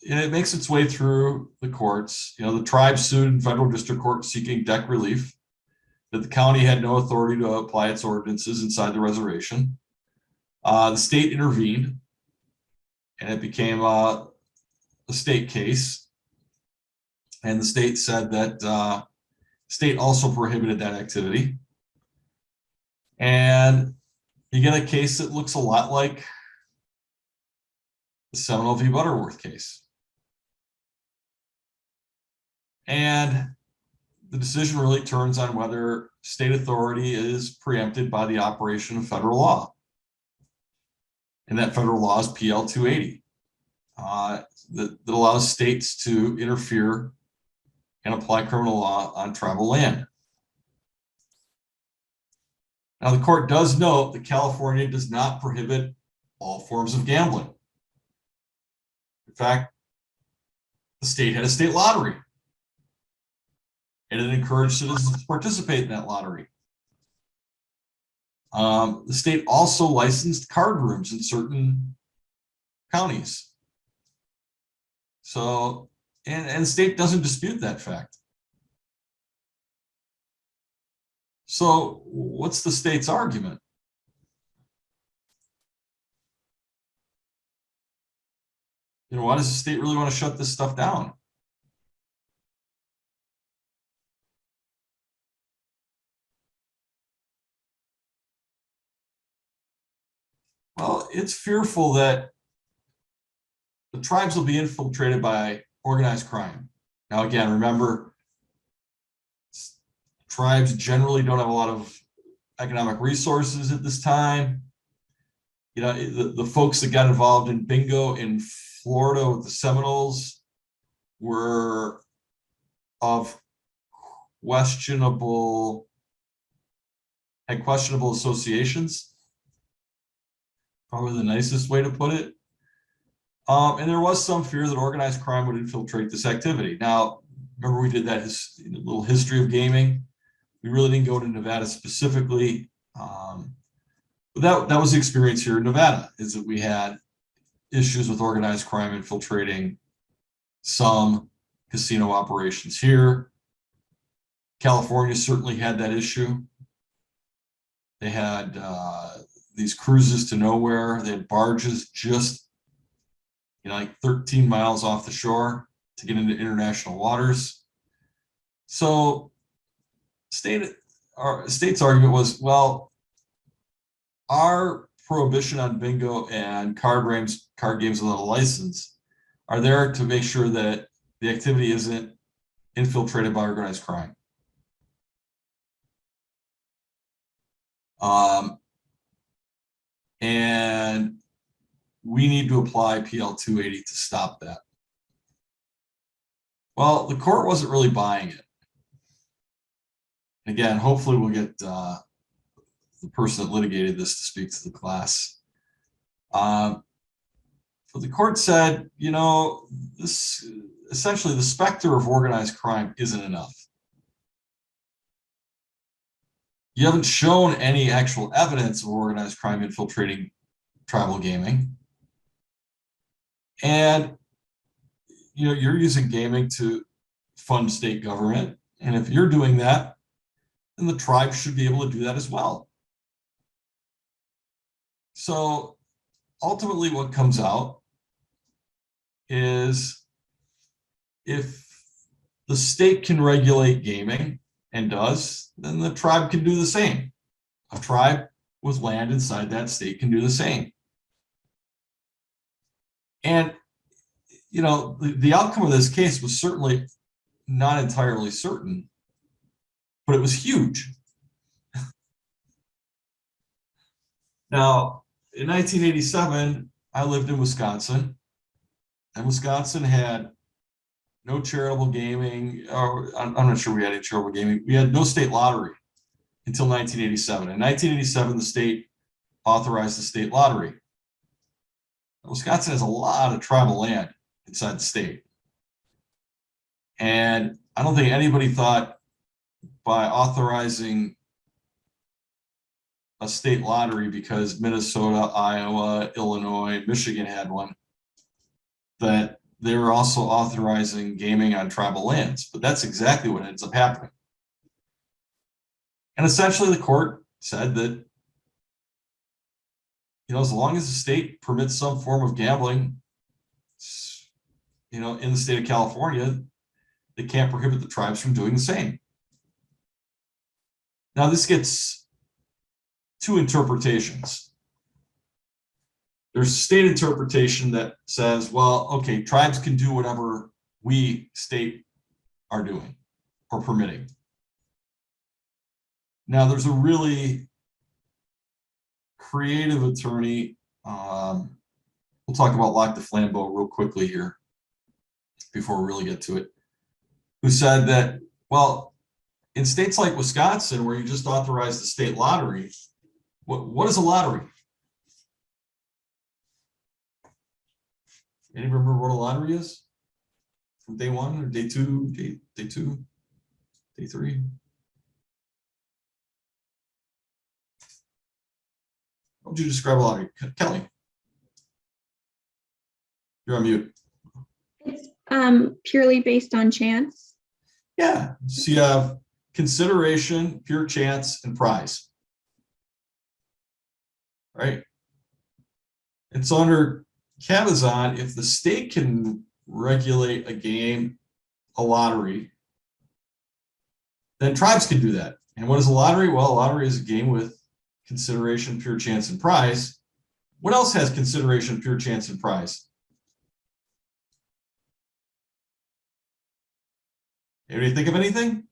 it makes its way through the courts. You know, the tribe sued in federal district court seeking deck relief, that the county had no authority to apply its ordinances inside the reservation. The state intervened, and it became a state case. And the state said that state also prohibited that activity. And you get a case that looks a lot like the Seminole v. Butterworth case. And the decision really turns on whether state authority is preempted by the operation of federal law. And that federal law is PL 280, that allows states to interfere and apply criminal law on tribal land. Now, the court does note that California does not prohibit all forms of gambling. In fact, the state had a state lottery, and it encouraged citizens to participate in that lottery. The state also licensed card rooms in certain counties. So, and the state doesn't dispute that fact. So what's the state's argument? You know, why does the state really want to shut this stuff down? Well, it's fearful that the tribes will be infiltrated by organized crime. Now, again, remember, tribes generally don't have a lot of economic resources at this time. You know, the folks that got involved in bingo in Florida with the Seminoles were of questionable associations. Probably the nicest way to put it. And there was some fear that organized crime would infiltrate this activity. Now, remember we did that little history of gaming. We really didn't go into Nevada specifically. But that was the experience here in Nevada, is that we had issues with organized crime infiltrating some casino operations here. California certainly had that issue. They had these cruises to nowhere. They had barges just, you know, like 13 miles off the shore to get into international waters. So state's argument was, well, our prohibition on bingo and card games without a license are there to make sure that the activity isn't infiltrated by organized crime. And we need to apply PL 280 to stop that. Well, the court wasn't really buying it. Again, hopefully we'll get the person that litigated this to speak to the class. But the court said, you know, this essentially the specter of organized crime isn't enough. You haven't shown any actual evidence of organized crime infiltrating tribal gaming. And, you know, you're using gaming to fund state government. And if you're doing that, then the tribe should be able to do that as well. So ultimately what comes out is if the state can regulate gaming and does, then the tribe can do the same. A tribe with land inside that state can do the same. And, you know, the outcome of this case was certainly not entirely certain, but it was huge. Now, in 1987, I lived in Wisconsin, and Wisconsin had no charitable gaming, or I'm not sure we had any charitable gaming. We had no state lottery until 1987. In 1987, the state authorized the state lottery. Wisconsin has a lot of tribal land inside the state. And I don't think anybody thought by authorizing a state lottery because Minnesota, Iowa, Illinois, Michigan had one, that they were also authorizing gaming on tribal lands. But that's exactly what ends up happening. And essentially the court said that, you as long as the state permits some form of gambling, in the state of California, they can't prohibit the tribes from doing the same. Now, this gets two interpretations. There's a state interpretation that says, well, okay, tribes can do whatever we, state, are doing or permitting. Now, there's a really creative attorney. We'll talk about Lac de Flambeau real quickly here before we really get to it, who said that, well, in states like Wisconsin, where you just authorize the state lottery, what is a lottery? Anybody remember what a lottery is? From day one or day two, day three? How would you describe a lottery? Kelly, you're on mute. It's purely based on chance. Yeah, so you have consideration, pure chance, and prize. Right? And so under Cabazon, if the state can regulate a game, a lottery, then tribes can do that. And what is a lottery? Well, a lottery is a game with consideration, pure chance, and prize. What else has consideration, pure chance, and prize? Anybody think of anything?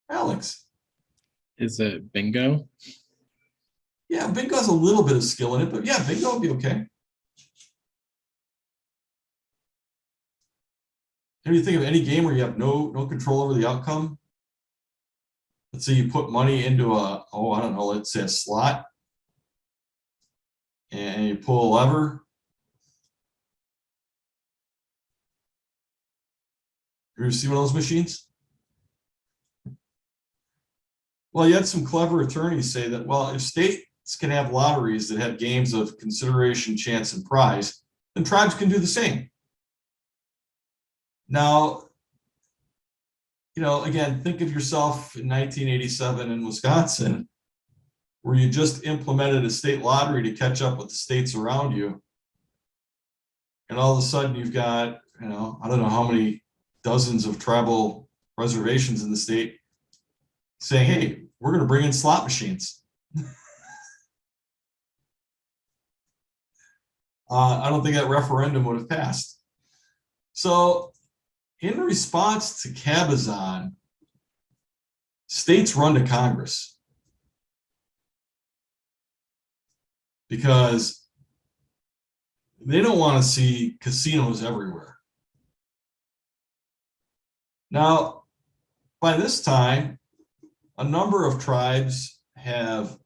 Alex. Is it bingo? Yeah, bingo has a little bit of skill in it, but yeah, bingo would be okay. Can you think of any game where you have no control over the outcome? Let's say you put money into I don't know, let's say a slot, and you pull a lever. You ever see one of those machines? Well, you had some clever attorneys say that, well, if states can have lotteries that have games of consideration, chance, and prize, then tribes can do the same. Now, again, think of yourself in 1987 in Wisconsin, where you just implemented a state lottery to catch up with the states around you. And all of a sudden you've got, I don't know how many dozens of tribal reservations in the state saying, hey, we're going to bring in slot machines. I don't think that referendum would have passed. So in response to Cabazon, states run to Congress because they don't want to see casinos everywhere. Now, by this time, a number of tribes have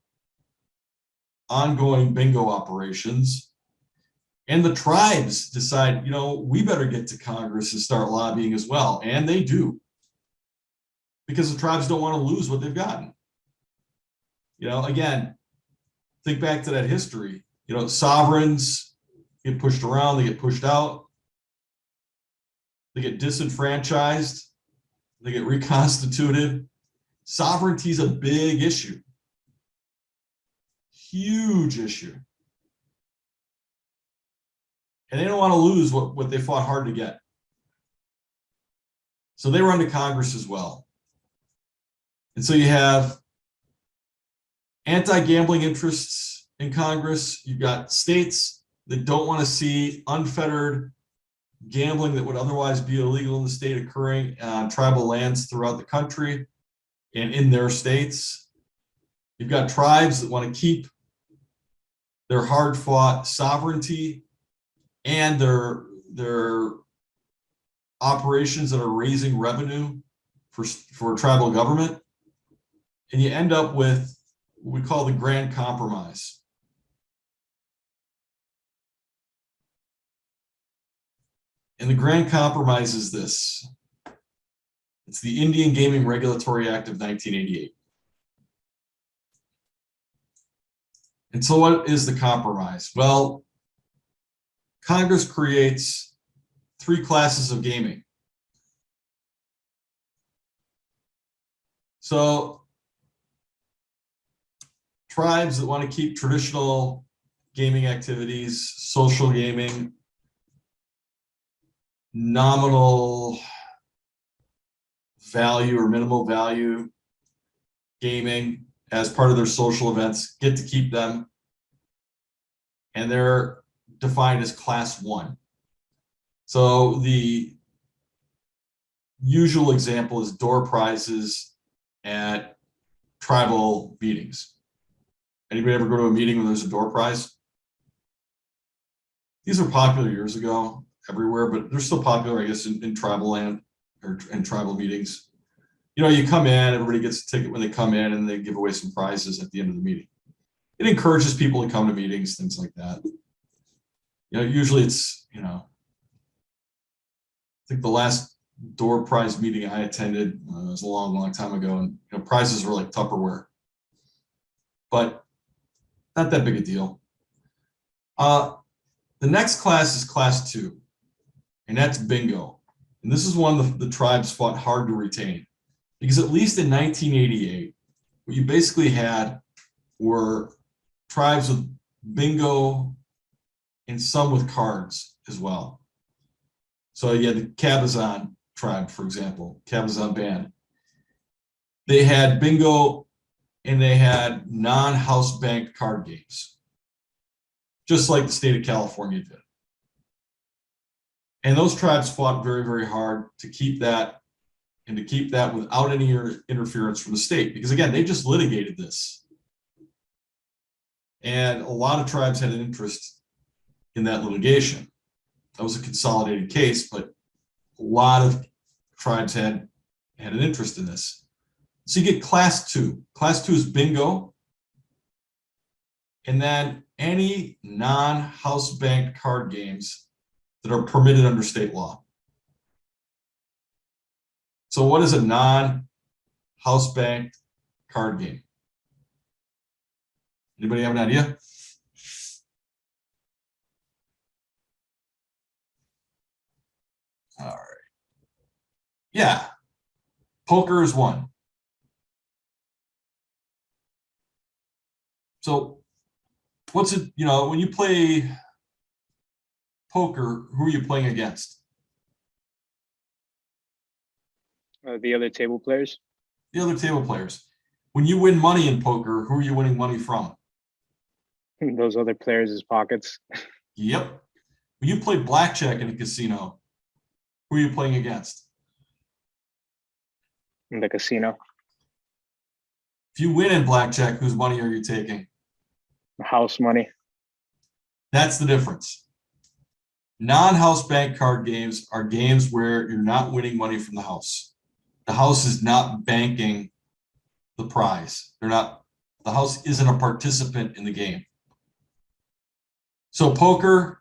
ongoing bingo operations, and the tribes decide, we better get to Congress and start lobbying as well. And they do, because the tribes don't want to lose what they've gotten. Again, think back to that history. Sovereigns get pushed around, they get pushed out, they get disenfranchised, they get reconstituted. Sovereignty is a big issue, huge issue. And they don't want to lose what they fought hard to get. So they run to Congress as well. And so you have anti-gambling interests in Congress. You've got states that don't want to see unfettered gambling that would otherwise be illegal in the state occurring on tribal lands throughout the country and in their states. You've got tribes that want to keep their hard-fought sovereignty and their operations that are raising revenue for tribal government. And you end up with what we call the Grand Compromise. And the Grand Compromise is this. It's the Indian Gaming Regulatory Act of 1988. And so what is the compromise? Well, Congress creates 3 classes of gaming. So tribes that want to keep traditional gaming activities, social gaming, nominal value or minimal value gaming as part of their social events get to keep them. And they're defined as class 1. So the usual example is door prizes at tribal meetings. Anybody ever go to a meeting where there's a door prize? These were popular years ago everywhere, but they're still popular, I guess, in tribal land or in tribal meetings. You know, you come in, everybody gets a ticket when they come in, and they give away some prizes at the end of the meeting. It encourages people to come to meetings, things like that. You know, usually it's, you know, I think the last door prize meeting I attended was a long, long time ago, and you know, prizes were like Tupperware, but not that big a deal. The next class is class 2, and that's bingo. And this is one the tribes fought hard to retain, because at least in 1988, what you basically had were tribes with bingo and some with cards as well. So you had the Cabazon tribe, for example, Cabazon band. They had bingo and they had non-house banked card games, just like the state of California did. And those tribes fought very, very hard to keep that, and to keep that without any interference from the state, because again, they just litigated this. And a lot of tribes had an interest in that litigation. That was a consolidated case, but a lot of tribes had an interest in this. So you get class 2. Class 2 is bingo, and then any non-house banked card games that are permitted under state law. So what is a non-house banked card game? Anybody have an idea? All right. Yeah, poker is one. So what's it, you know, when you play poker, who are you playing against? The other table players. The other table players. When you win money in poker, who are you winning money from? Those other players' pockets. Yep. When you play blackjack in a casino, who are you playing against? In the casino. If you win in blackjack, whose money are you taking? House money. That's the difference. Non-house bank card games are games where you're not winning money from the house. The house is not banking the prize. The house isn't a participant in the game. So poker,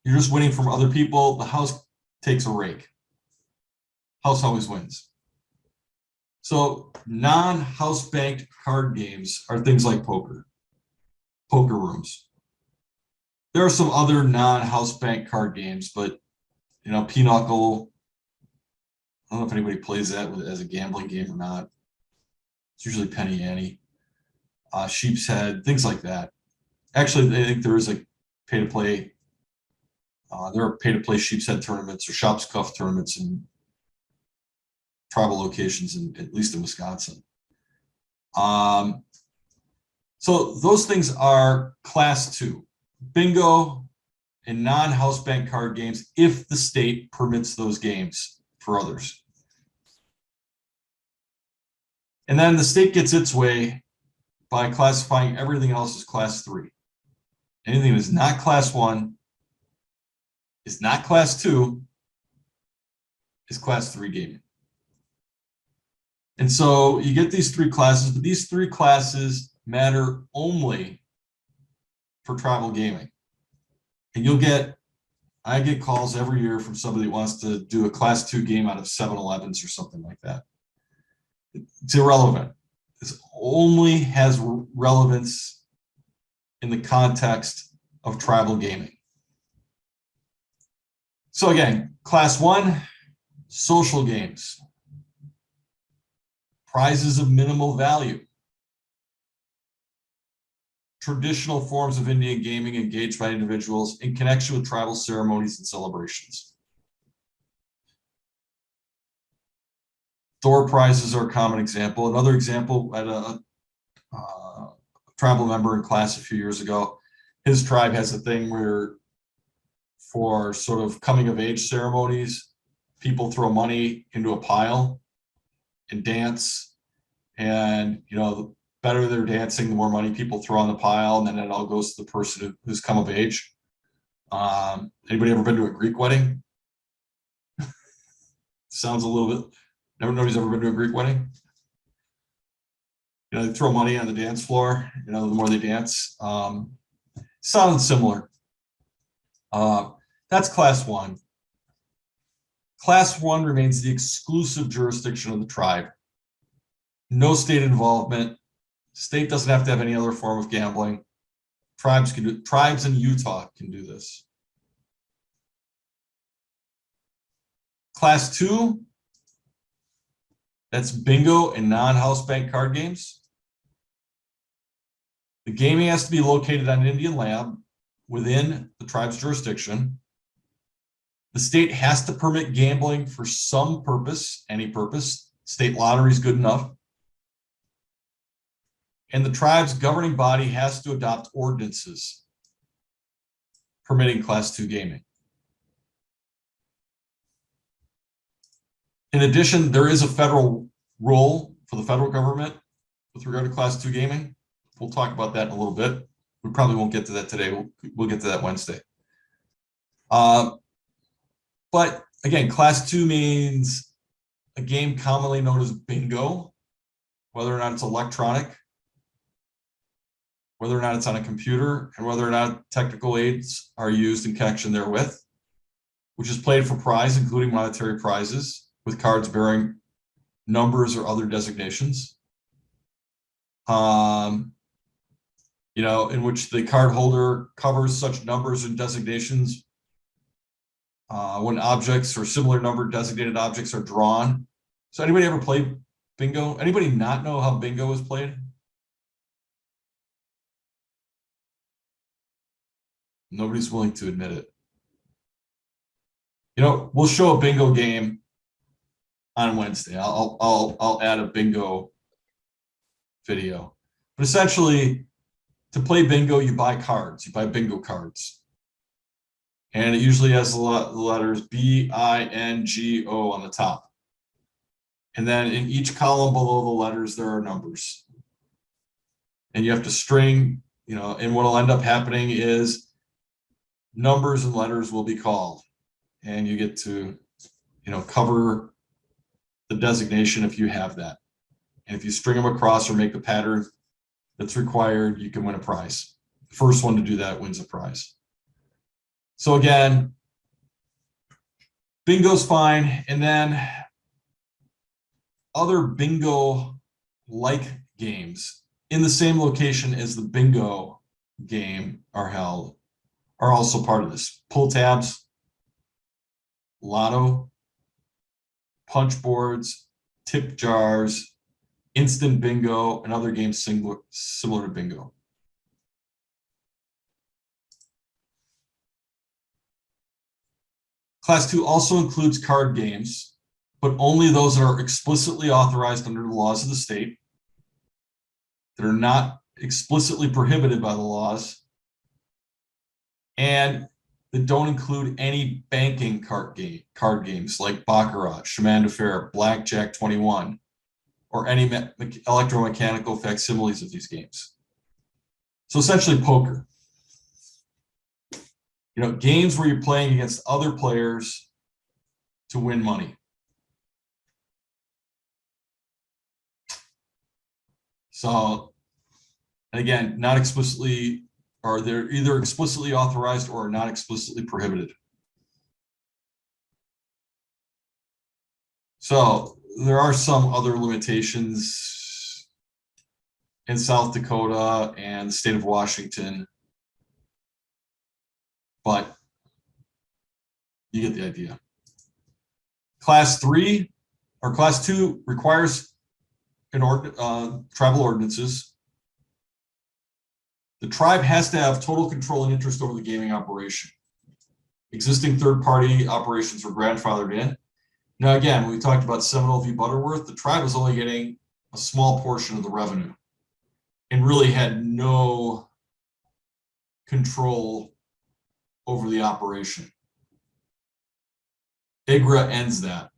you're just winning from other people. The house takes a rake. House always wins. So non-house banked card games are things like poker rooms. There are some other non-house bank card games, but you know, pinochle, I don't know if anybody plays that as a gambling game or not. It's usually penny ante, sheep's head, things like that. Actually, I think there is a pay-to-play. There are pay-to-play sheep's head tournaments or shop's cuff tournaments in tribal locations, at least in Wisconsin. So those things are class 2, bingo and non-house bank card games, if the state permits those games for others. And then the state gets its way by classifying everything else as class 3. Anything that is not class 1, is not class 2, is class 3 gaming. And so you get these 3 classes, but these 3 classes matter only for tribal gaming. And I get calls every year from somebody that wants to do a class 2 game out of 7-Elevens or something like that. It's irrelevant. This only has relevance in the context of tribal gaming. So again, class 1, social games. prizes of minimal value, traditional forms of Indian gaming engaged by individuals in connection with tribal ceremonies and celebrations. Door prizes are a common example. Another example, I had a tribal member in class a few years ago. His tribe has a thing where for sort of coming of age ceremonies, people throw money into a pile and dance. And, you know, the better they're dancing, the more money people throw on the pile, and then it all goes to the person who's come of age. Anybody ever been to a Greek wedding? Sounds a little bit, nobody's ever been to a Greek wedding? You know, they throw money on the dance floor, you know, the more they dance. Sounds similar. That's class one. Class one remains the exclusive jurisdiction of the tribe. No state involvement. State doesn't have to have any other form of gambling. Tribes in Utah can do this. Class two, that's bingo and non-house bank card games. The gaming has to be located on Indian land within the tribe's jurisdiction. The state has to permit gambling for some purpose, any purpose. State lottery is good enough. And the tribe's governing body has to adopt ordinances permitting class two gaming. In addition, there is a federal role for the federal government with regard to class two gaming. We'll talk about that in a little bit. We probably won't get to that today. We'll get to that Wednesday. But again, class two means a game commonly known as bingo, whether or not it's electronic, whether or not it's on a computer, and whether or not technical aids are used in connection therewith, which is played for prize, including monetary prizes, with cards bearing numbers or other designations. You know, in which the card holder covers such numbers and designations when objects or similar number designated objects are drawn. So anybody ever played bingo? Anybody not know how bingo is played? Nobody's willing to admit it. You know, we'll show a bingo game on Wednesday. I'll add a bingo video. But essentially, to play bingo, you buy cards. You buy bingo cards. And it usually has the letters B-I-N-G-O on the top. And then in each column below the letters, there are numbers. And you have to string, you know, and what will end up happening is numbers and letters will be called. And you get to, you know, cover the designation if you have that. And if you string them across or make the pattern that's required, you can win a prize. The first one to do that wins a prize. So again, bingo's fine. And then other bingo-like games in the same location as the bingo game are held are also part of this. Pull tabs, lotto, punch boards, tip jars, instant bingo, and other games similar to bingo. Class 2 also includes card games, but only those that are explicitly authorized under the laws of the state, that are not explicitly prohibited by the laws, and that don't include any banking card games like Baccarat, Chemin de Fer, Blackjack 21, or any electromechanical facsimiles of these games. So essentially poker. You know, games where you're playing against other players to win money. So, and again, not explicitly, or they're either explicitly authorized or not explicitly prohibited. So there are some other limitations in South Dakota and the state of Washington, but you get the idea. Class 3 or Class 2 requires tribal ordinances, the tribe has to have total control and interest over the gaming operation. Existing third-party operations were grandfathered in. Now, again, we talked about Seminole v. Butterworth. The tribe was only getting a small portion of the revenue and really had no control over the operation. IGRA ends that.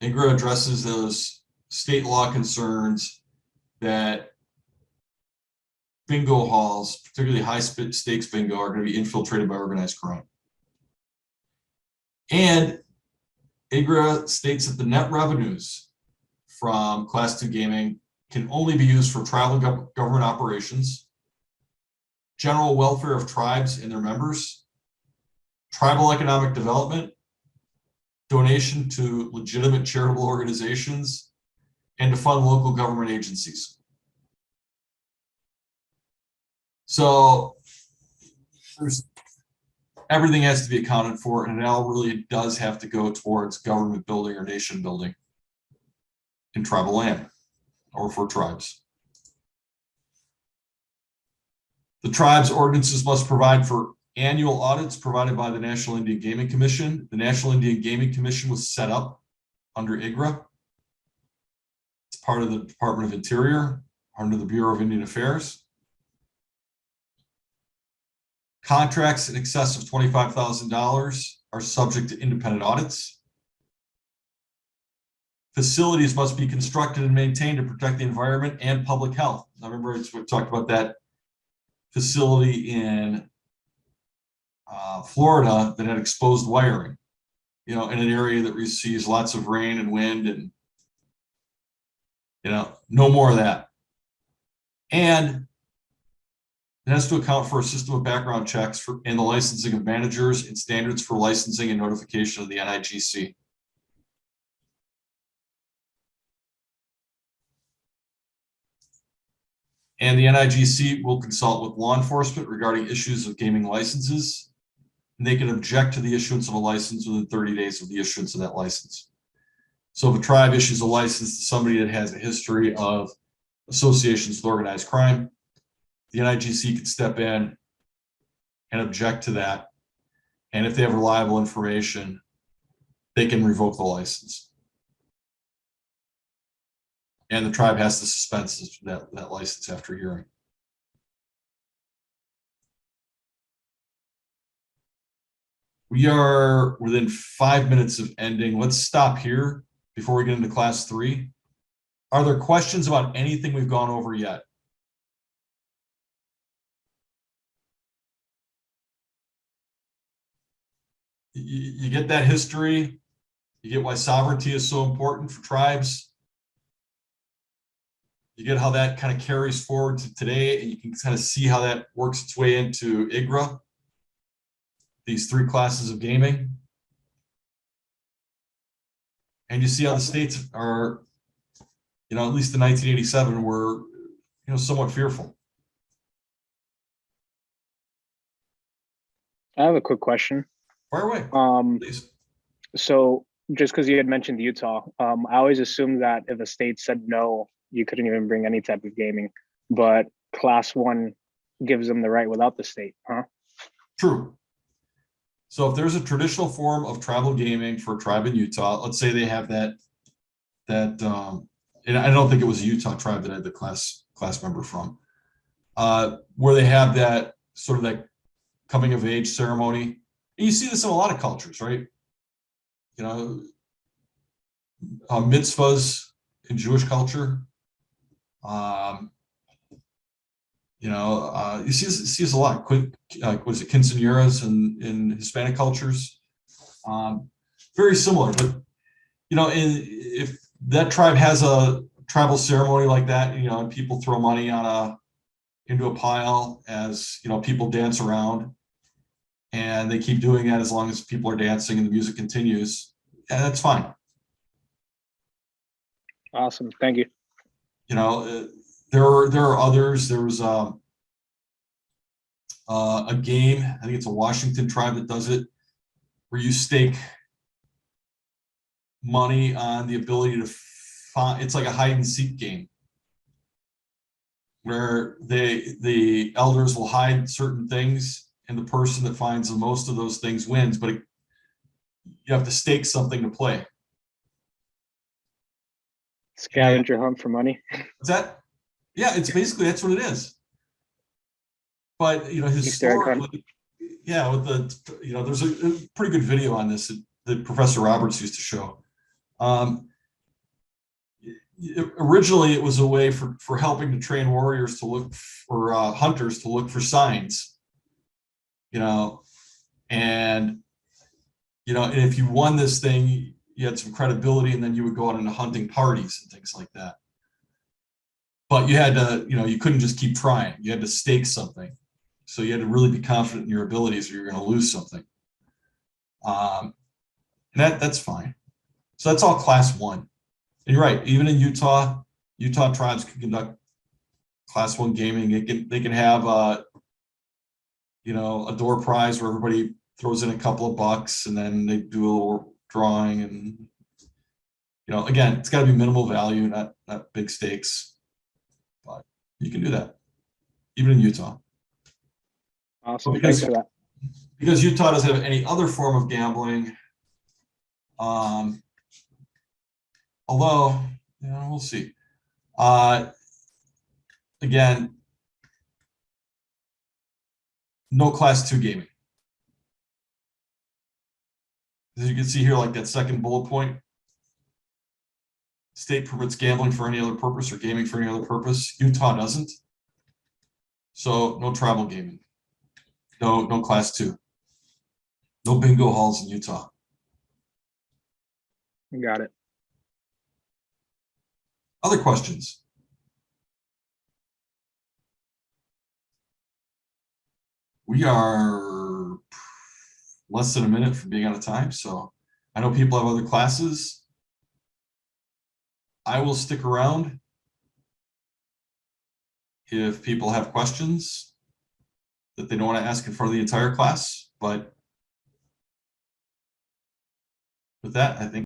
IGRA addresses those state law concerns that bingo halls, particularly high stakes bingo, are going to be infiltrated by organized crime. And IGRA states that the net revenues from Class II gaming can only be used for tribal government operations, general welfare of tribes and their members, tribal economic development, donation to legitimate charitable organizations, and to fund local government agencies. So everything has to be accounted for, and it all really does have to go towards government building or nation building in tribal land or for tribes. The tribe's ordinances must provide for annual audits provided by the National Indian Gaming Commission. The National Indian Gaming Commission was set up under IGRA. It's part of the Department of Interior, under the Bureau of Indian Affairs. Contracts in excess of $25,000 are subject to independent audits. Facilities must be constructed and maintained to protect the environment and public health. I remember we talked about that facility in Florida that had exposed wiring, in an area that receives lots of rain and wind, and no more of that. And it has to account for a system of background checks and the licensing of managers and standards for licensing and notification of the NIGC. And the NIGC will consult with law enforcement regarding issues of gaming licenses. And they can object to the issuance of a license within 30 days of the issuance of that license. So if a tribe issues a license to somebody that has a history of associations with organized crime, the NIGC can step in and object to that. And if they have reliable information, they can revoke the license. And the tribe has to suspend that license after hearing. We are within 5 minutes of ending. Let's stop here before we get into class 3. Are there questions about anything we've gone over yet? You get that history. You get why sovereignty is so important for tribes. You get how that kind of carries forward to today, and you can kind of see how that works its way into IGRA, these 3 classes of gaming. And you see how the states are, at least in 1987, were, somewhat fearful. I have a quick question. Fire away, please. So just because you had mentioned Utah, I always assumed that if a state said no, you couldn't even bring any type of gaming, but class 1 gives them the right without the state, huh? True. So if there's a traditional form of tribal gaming for a tribe in Utah, let's say they have that, and I don't think it was a Utah tribe that I had the class member from, where they have that sort of that coming of age ceremony. And you see this in a lot of cultures, right? Mitzvahs in Jewish culture. You see this a lot. Was it quinceañeras in Hispanic cultures? Very similar, but if that tribe has a tribal ceremony like that, and people throw money into a pile as people dance around, and they keep doing that as long as people are dancing and the music continues, yeah, that's fine. Awesome, thank you. There are others. There was a game, I think it's a Washington tribe that does it, where you stake money on the ability to find, it's like a hide and seek game. where the elders will hide certain things, and the person that finds the most of those things wins, but you have to stake something to play. Scavenger hunt for money. What's that? Yeah, it's basically, that's what it is. But, historically, yeah, with there's a pretty good video on this that Professor Roberts used to show. Originally, it was a way for helping to train warriors to look for hunters to look for signs, and if you won this thing, you had some credibility, and then you would go out into hunting parties and things like that. But you had to, you couldn't just keep trying. You had to stake something. So you had to really be confident in your abilities, or you're going to lose something. And that's fine. So that's all class 1. And you're right. Even in Utah tribes can conduct class 1 gaming. They can have a door prize where everybody throws in a couple of bucks, and then they do a little drawing, and again, it's got to be minimal value, not big stakes. But you can do that, even in Utah. Awesome. Thanks for that. Because Utah doesn't have any other form of gambling. Although, we'll see. Again, no class 2 gaming. As you can see here, like that second bullet point, state permits gambling for any other purpose or gaming for any other purpose. Utah doesn't. So no tribal gaming. No class 2. No bingo halls in Utah. Got it. Other questions? We are less than a minute from being out of time, so I know people have other classes. I will stick around if people have questions that they don't want to ask in front of the entire class, but with that, I think